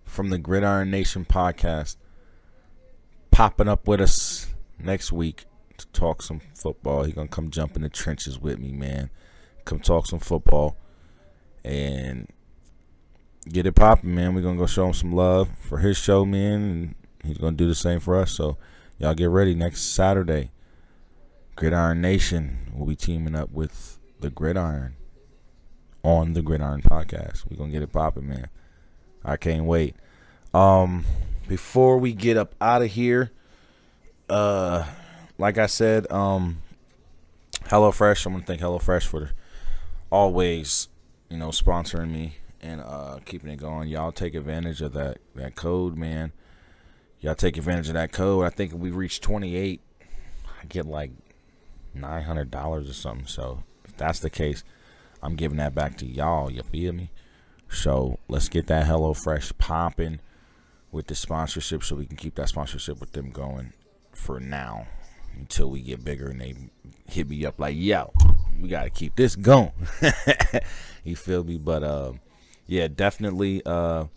from the Gridiron Nation podcast popping up with us next week to talk some football. He's gonna come jump in the trenches with me, man. Come talk some football and get it popping, man. We're gonna go show him some love for his show, man, and he's going to do the same for us. So, y'all get ready. Next Saturday, Gridiron Nation will be teaming up with the Gridiron on the Gridiron Podcast. We're gonna get it popping, man. I can't wait. Before we get up out of here, like I said, HelloFresh. I'm gonna thank HelloFresh for always, sponsoring me and keeping it going. Y'all take advantage of that code, man. Y'all take advantage of that code. I think if we reach 28, I get like $900 or something. So if that's the case, I'm giving that back to y'all. You feel me? So let's get that HelloFresh popping with the sponsorship, so we can keep that sponsorship with them going for now until we get bigger and they hit me up like, yo, we got to keep this going. You feel me? But yeah, definitely come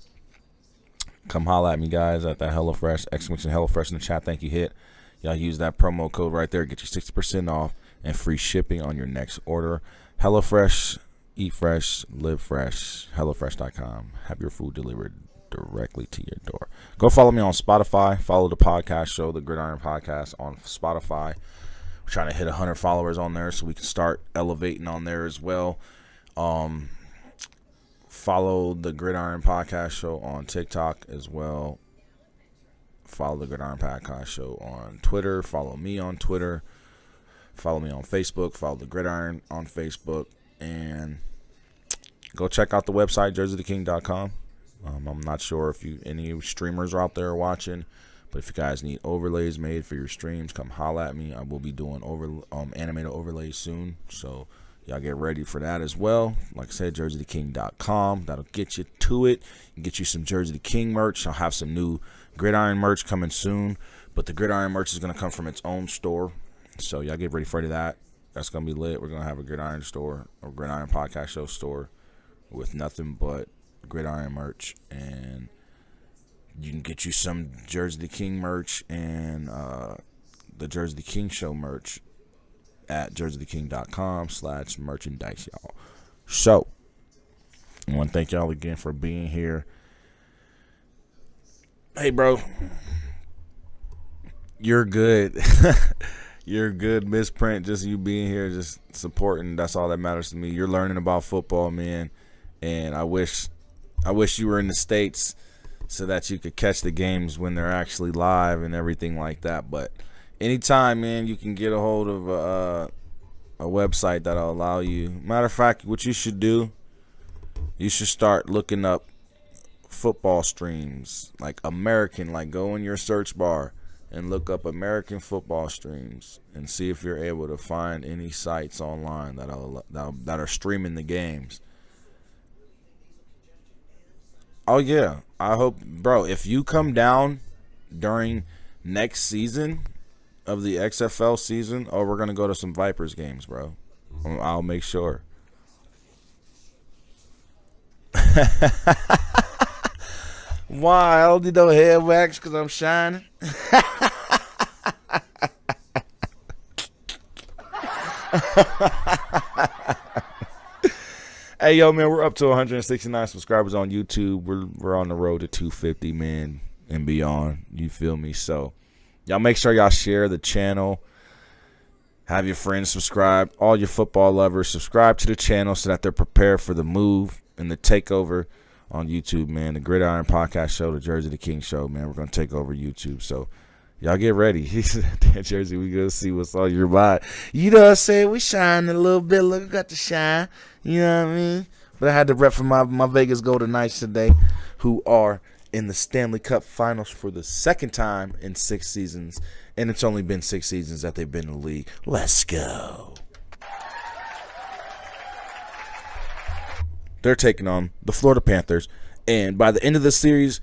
holla at me, guys, at that HelloFresh. Exclamation HelloFresh in the chat. Thank you, Hit. Y'all use that promo code right there. Get you 60% off and free shipping on your next order. HelloFresh, eat fresh, live fresh. HelloFresh.com. Have your food delivered directly to your door. Go follow me on Spotify. Follow the podcast show, the Gridiron Podcast, on Spotify. We're trying to hit 100 followers on there so we can start elevating on there as well. Follow the Gridiron Podcast show on TikTok as well. Follow the Gridiron Podcast show on Twitter. Follow me on Twitter. Follow me on Facebook. Follow the Gridiron on Facebook. And go check out the website, jerseytheking.com. I'm not sure if any streamers are out there watching, but if you guys need overlays made for your streams, come holla at me. I will be doing animated overlays soon, so y'all get ready for that as well. Like I said, jerseytheking.com. That'll get you to it. Get you some Jersey the King merch. I'll have some new Gridiron merch coming soon, but the Gridiron merch is going to come from its own store, so y'all get ready for that. That's going to be lit. We're going to have a Gridiron store, or Gridiron Podcast Show store, with nothing but Gridiron merch, and you can get you some Jersey the King merch and the Jersey the King Show merch at jerseytheking.com/merchandise, y'all. So I want to thank y'all again for being here. Hey, bro, you're good. You're good, Misprint. Just you being here, just supporting, that's all that matters to me. You're learning about football, man, and I wish you were in the States so that you could catch the games when they're actually live and everything like that. But anytime, man, you can get a hold of a website that'll allow you. Matter of fact, what you should do, you should start looking up football streams, like American, like go in your search bar and look up American football streams and see if you're able to find any sites online that are streaming the games. Oh, yeah. I hope, bro, if you come down during next season of the XFL season, we're going to go to some Vipers games, bro. I'll make sure. Why? I only know head wax because I'm shining. Hey, yo, man, we're up to 169 subscribers on YouTube. We're on the road to 250, man, and beyond. You feel me? So y'all make sure y'all share the channel. Have your friends subscribe. All your football lovers, subscribe to the channel so that they're prepared for the move and the takeover on YouTube, man. The Gridiron Podcast Show, the Jersey the King Show, man. We're going to take over YouTube. So y'all get ready. He said, Jersey, we going to see what's on your mind. You know what I'm saying? We shining a little bit. Look, I got to shine. You know what I mean? But I had to rep for my Vegas Golden Knights today, who are in the Stanley Cup Finals for the second time in 6 seasons. And it's only been 6 seasons that they've been in the league. Let's go. They're taking on the Florida Panthers. And by the end of the series,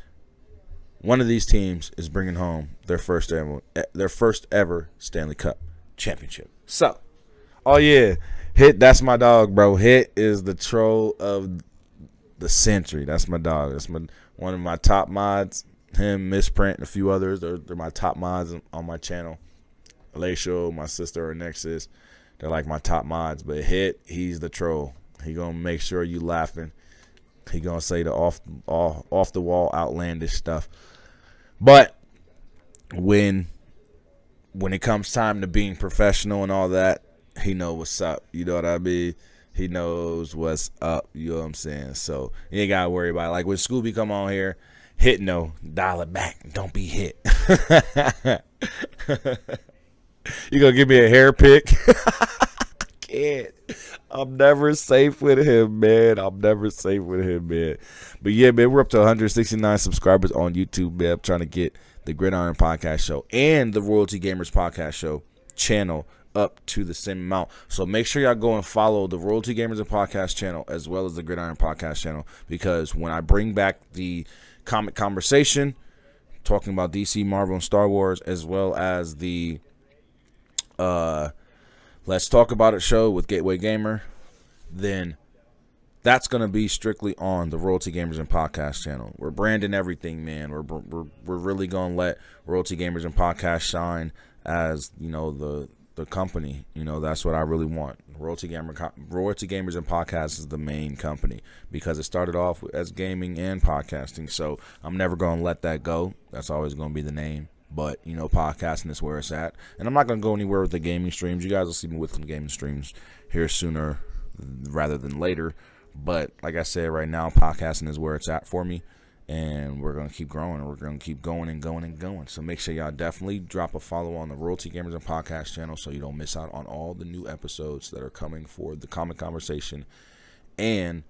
one of these teams is bringing home their first ever Stanley Cup championship. So, oh, yeah. Hit, that's my dog, bro. Hit is the troll of the century. That's my dog. That's one of my top mods. Him, Misprint, and a few others. They're my top mods on my channel. Alacio, my sister, or Nexus. They're like my top mods. But Hit, he's the troll. He gonna make sure you laughing. He gonna say the off the wall outlandish stuff. But when it comes time to being professional and all that, he know what's up. You know what I mean? He knows what's up. You know what I'm saying? So you ain't gotta worry about it. Like when Scooby come on here, hit no, dial it back. Don't be hit. You gonna give me a hair pick? I can't. I'm never safe with him, man. I'm never safe with him, man. But yeah, man, we're up to 169 subscribers on YouTube, man. I'm trying to get the Gridiron Podcast Show and the Royalty Gamers Podcast Show channel up to the same amount. So make sure y'all go and follow the Royalty Gamers and Podcast channel as well as the Gridiron Podcast channel, because when I bring back the comic conversation, talking about DC, Marvel, and Star Wars, as well as the Let's Talk About It show with Gateway Gamer, then that's going to be strictly on the Royalty Gamers and Podcast channel. We're branding everything, man. We're really going to let Royalty Gamers and Podcast shine as, you know, the company. You know, that's what I really want. Royalty Gamers and Podcasts is the main company, because it started off as gaming and podcasting. So I'm never going to let that go. That's always going to be the name. But, you know, podcasting is where it's at. And I'm not going to go anywhere with the gaming streams. You guys will see me with some gaming streams here sooner rather than later. But like I said, right now, podcasting is where it's at for me. And we're going to keep growing. And we're going to keep going and going and going. So make sure y'all definitely drop a follow on the Royalty Gamers and Podcast channel so you don't miss out on all the new episodes that are coming for the Comic Conversation and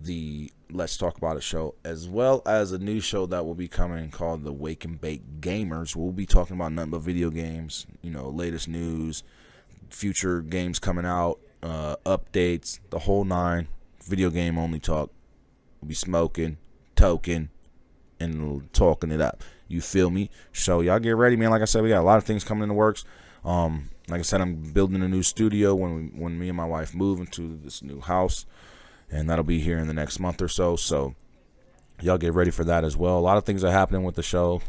the Let's Talk About It show, as well as a new show that will be coming called the Wake and Bake Gamers. We'll be talking about nothing but video games, you know, latest news, future games coming out, updates, the whole nine. Video game only talk. We'll be smoking, toking, and talking it up. You feel me? So y'all get ready, man. Like I said, we got a lot of things coming in the works. Like I said, I'm building a new studio when me and my wife move into this new house. And that'll be here in the next month or so. So y'all get ready for that as well. A lot of things are happening with the show.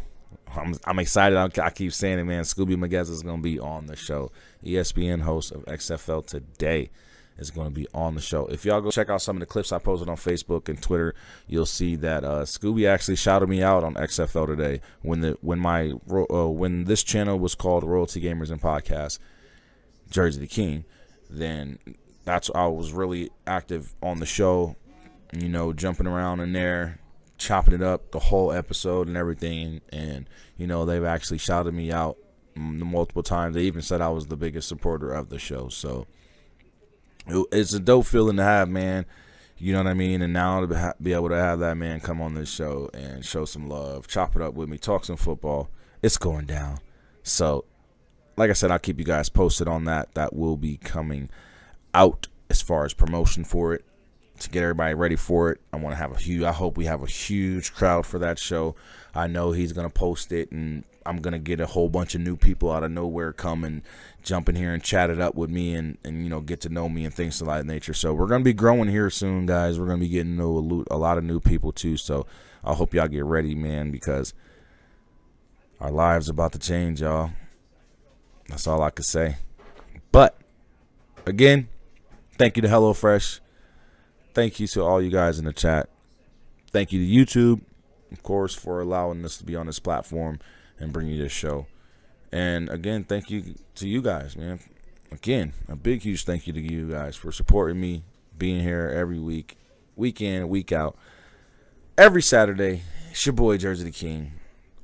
I'm excited. I keep saying it, man. Scooby McGuess is going to be on the show. ESPN host of XFL Today is going to be on the show. If y'all go check out some of the clips I posted on Facebook and Twitter, you'll see that Scooby actually shouted me out on XFL Today when this channel was called Royalty Gamers and Podcast, Jersey the King. Then I was really active on the show, you know, jumping around in there, chopping it up the whole episode and everything. And, you know, they've actually shouted me out multiple times. They even said I was the biggest supporter of the show. So it's a dope feeling to have, man. You know what I mean? And now to be able to have that man come on this show and show some love, chop it up with me, talk some football, it's going down. So, like I said, I'll keep you guys posted on that. That will be coming out as far as promotion for it, to get everybody ready for it. I hope we have a huge crowd for that show. I know he's gonna post it, and I'm gonna get a whole bunch of new people out of nowhere come and jump in here and chat it up with me and you know, get to know me and things of that nature. So we're gonna be growing here soon, guys. We're gonna be getting to know a lot of new people too. So I hope y'all get ready, man, because our lives are about to change, y'all. That's all I could say. But again, thank you to HelloFresh. Thank you to all you guys in the chat. Thank you to YouTube, of course, for allowing us to be on this platform and bring you this show. And again, thank you to you guys, man. Again, a big, huge thank you to you guys for supporting me, being here every week, week in, week out. Every Saturday, it's your boy, Jersey the King.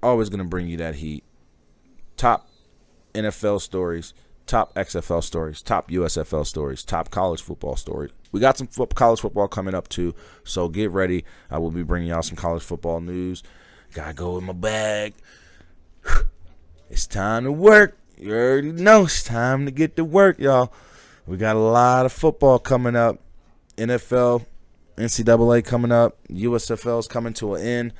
Always going to bring you that heat. Top NFL stories, top XFL stories, top USFL stories, top college football stories. We got some college football coming up too, so get ready. I will be bringing y'all some college football news. Gotta go in my bag. It's time to work. You already know it's time to get to work, y'all. We got a lot of football coming up. NFL, NCAA coming up. USFL's coming to an end.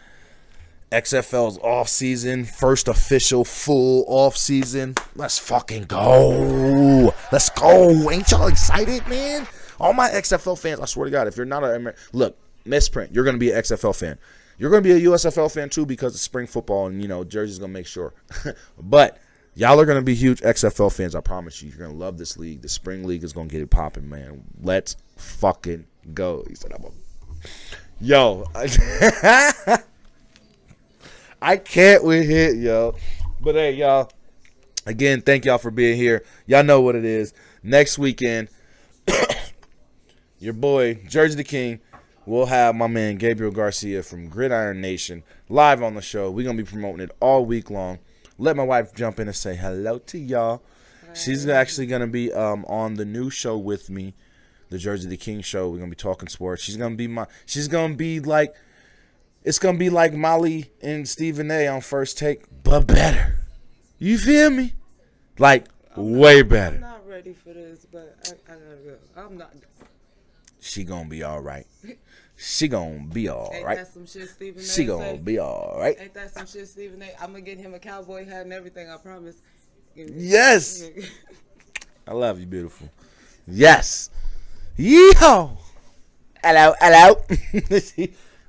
XFL's off season, first official full off season. Let's fucking go. Let's go. Ain't y'all excited, man? All my XFL fans, I swear to God, if you're not look, misprint, you're going to be an XFL fan. You're going to be a USFL fan too, because it's spring football and, you know, Jersey's going to make sure. But y'all are going to be huge XFL fans, I promise you. You're going to love this league. The spring league is going to get it popping, man. Let's fucking go. He said, yo. I can't with it, yo. But hey, y'all, again, thank y'all for being here. Y'all know what it is. Next weekend, your boy, Jersey the King, will have my man Gabriel Garcia from Gridiron Nation live on the show. We're going to be promoting it all week long. Let my wife jump in and say hello to y'all. She's actually going to be on the new show with me, the Jersey the King show. We're going to be talking sports. She's going to be like, it's going to be like Molly and Stephen A on First Take, but better. You feel me? Like, way better. I'm not ready for this, but I gotta go. I'm not. She gonna be all right. She gonna be all right. Ain't that some shit Stephen A She gonna say? be all right. Ain't that some shit Stephen A? I'm gonna get him a cowboy hat and everything, I promise. Yes. I love you, beautiful. Yes. Yeehaw. Hello, hello.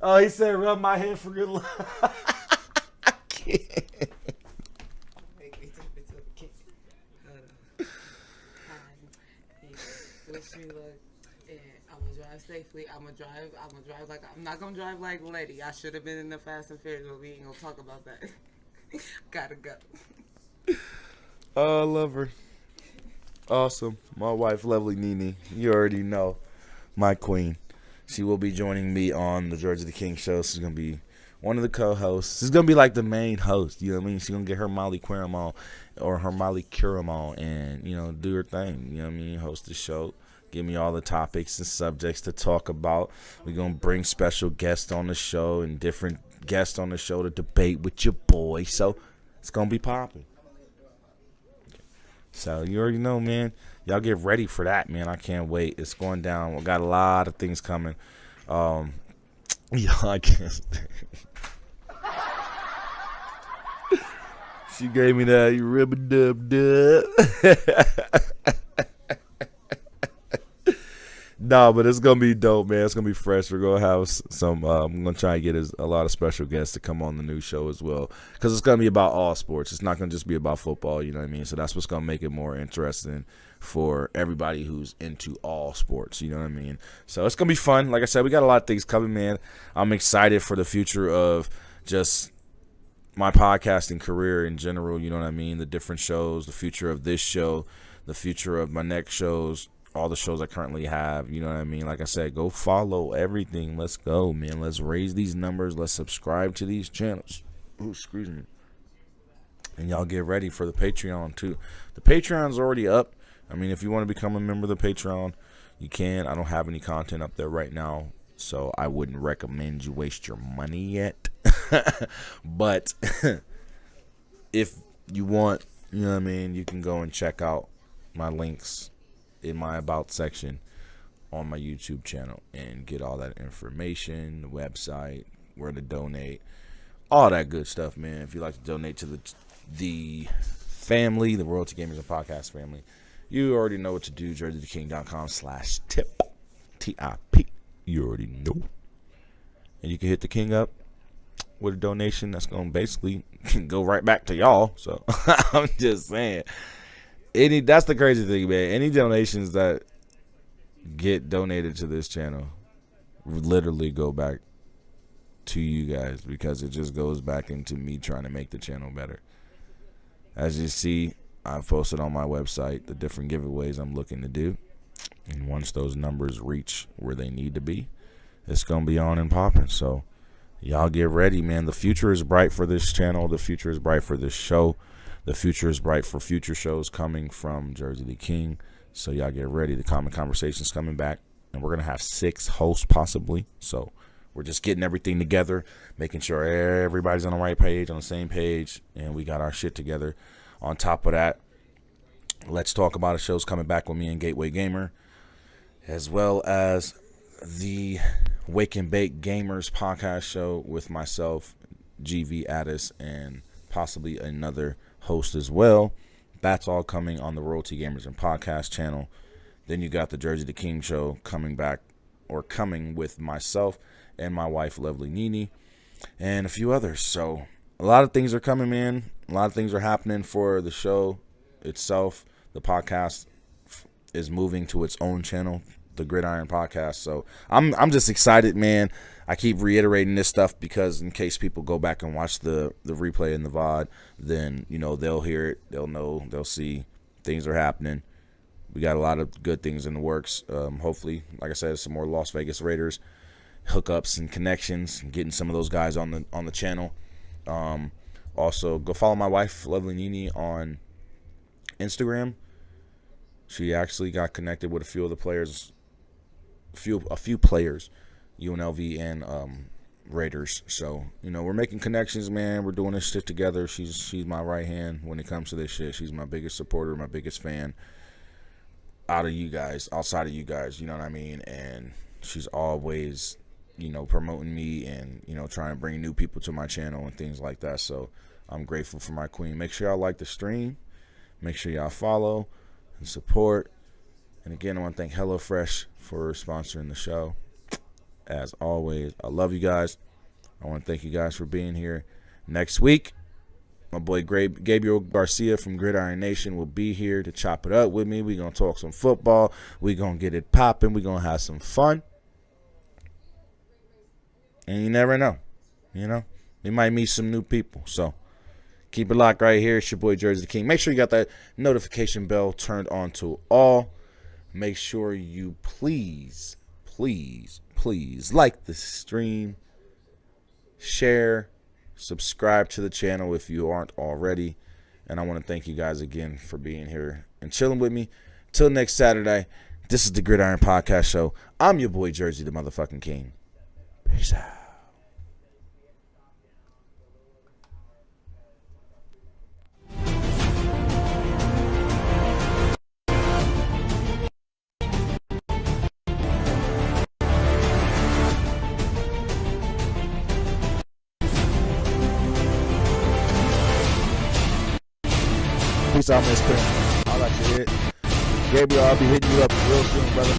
Oh, he said rub my head for good luck. I can't. Wish me luck, and I'm gonna drive safely. I'm gonna drive like I'm not gonna drive like Letty. I should have been in the Fast and Furious, but we ain't gonna talk about that. Gotta go. Oh, I love her. Awesome. My wife, lovely Nene. You already know, my queen. She will be joining me on the George the King show. She's gonna be one of the co-hosts. She's gonna be like the main host. You know what I mean? She's gonna get her Molly Querum on, or her Molly Curum on, and do her thing. You know what I mean? Host the show. Give me all the topics and subjects to talk about. We're gonna bring special guests on the show and different guests on the show to debate with your boy. So it's gonna be popping. So you already know, man. Y'all get ready for that, man. I can't wait. It's going down. We got a lot of things coming. Y'all, I can't. She gave me that rib-a-dub-dub. Nah, but it's gonna be dope, man. It's gonna be fresh. We're gonna have some. I'm gonna try and get a lot of special guests to come on the new show as well, because it's gonna be about all sports. It's not gonna just be about football. You know what I mean? So that's what's gonna make it more interesting for everybody who's into all sports. You know what I mean? So it's gonna be fun. Like I said, we got a lot of things coming, man. I'm excited for the future of just my podcasting career in general. You know what I mean? The different shows, the future of this show, the future of my next shows. All the shows I currently have, you know what I mean? Like I said, go follow everything. Let's go, man. Let's raise these numbers. Let's subscribe to these channels. Ooh, excuse me. And y'all get ready for the Patreon, too. The Patreon's already up. I mean, if you want to become a member of the Patreon, you can. I don't have any content up there right now, so I wouldn't recommend you waste your money yet. But if you want, you know what I mean, you can go and check out my links in my about section on my YouTube channel and get all that information, the website, where to donate, all that good stuff, man. If you like to donate to the family, the Royalty Gamers and Podcast family, you already know what to do. JerseyTheKing.com/tip, TIP. You already know. And you can hit the King up with a donation that's going to basically go right back to y'all. So I'm just saying. That's the crazy thing, man. Any donations that get donated to this channel literally go back to you guys, because it just goes back into me trying to make the channel better. As you see, I've posted on my website the different giveaways I'm looking to do, and once those numbers reach where they need to be, it's gonna be on and popping. So y'all get ready, man. The future is bright for this channel. The future is bright for this show. The future is bright for future shows coming from Jersey the King. So y'all get ready. The Common Conversation's coming back, and we're going to have 6 hosts possibly. So we're just getting everything together, making sure everybody's on the right page, on the same page, and we got our shit together. On top of that, Let's Talk About It show's coming back with me and Gateway Gamer, as well as the Wake and Bake Gamers podcast show with myself, GV Addis, and possibly another host as well. That's all coming on the Royalty Gamers and Podcast channel. Then you got the Jersey the King show coming back, or coming with myself and my wife, lovely Nene, and a few others. So a lot of things are coming, man. A lot of things are happening for the show itself. The podcast is moving to its own channel, the Gridiron Podcast. So I'm just excited, man. I keep reiterating this stuff because in case people go back and watch the replay in the VOD, then they'll hear it, they'll know, they'll see things are happening. we got a lot of good things in the works. Hopefully, like I said, some more Las Vegas Raiders hookups and connections, and getting some of those guys on the channel. Also, go follow my wife, Lovely Nini, on Instagram. She actually got connected with a few of the players, a few players, UNLV and Raiders. So, you know, we're making connections, man. We're doing this shit together. She's my right hand when it comes to this shit. She's my biggest supporter, my biggest fan outside of you guys, you know what I mean? And she's always, you know, promoting me and, you know, trying to bring new people to my channel and things like that. So I'm grateful for my queen. Make sure y'all like the stream. Make sure y'all follow and support. And again, I want to thank HelloFresh for sponsoring the show. As always, I love you guys. I want to thank you guys for being here. Next week, my boy Gabriel Garcia from Gridiron Nation will be here to chop it up with me. We're going to talk some football. We're going to get it popping. We're going to have some fun. And you never know. You know, you might meet some new people. So keep it locked right here. It's your boy Jersey the King. Make sure you got that notification bell turned on to all. Make sure you please like the stream, share, subscribe to the channel if you aren't already. And I want to thank you guys again for being here and chilling with me. Till next Saturday, this is the Gridiron Podcast Show. I'm your boy Jersey the motherfucking King. Peace out. Peace out, Miss Pim. I'll let you hit. Gabriel, I'll be hitting you up real soon, brother.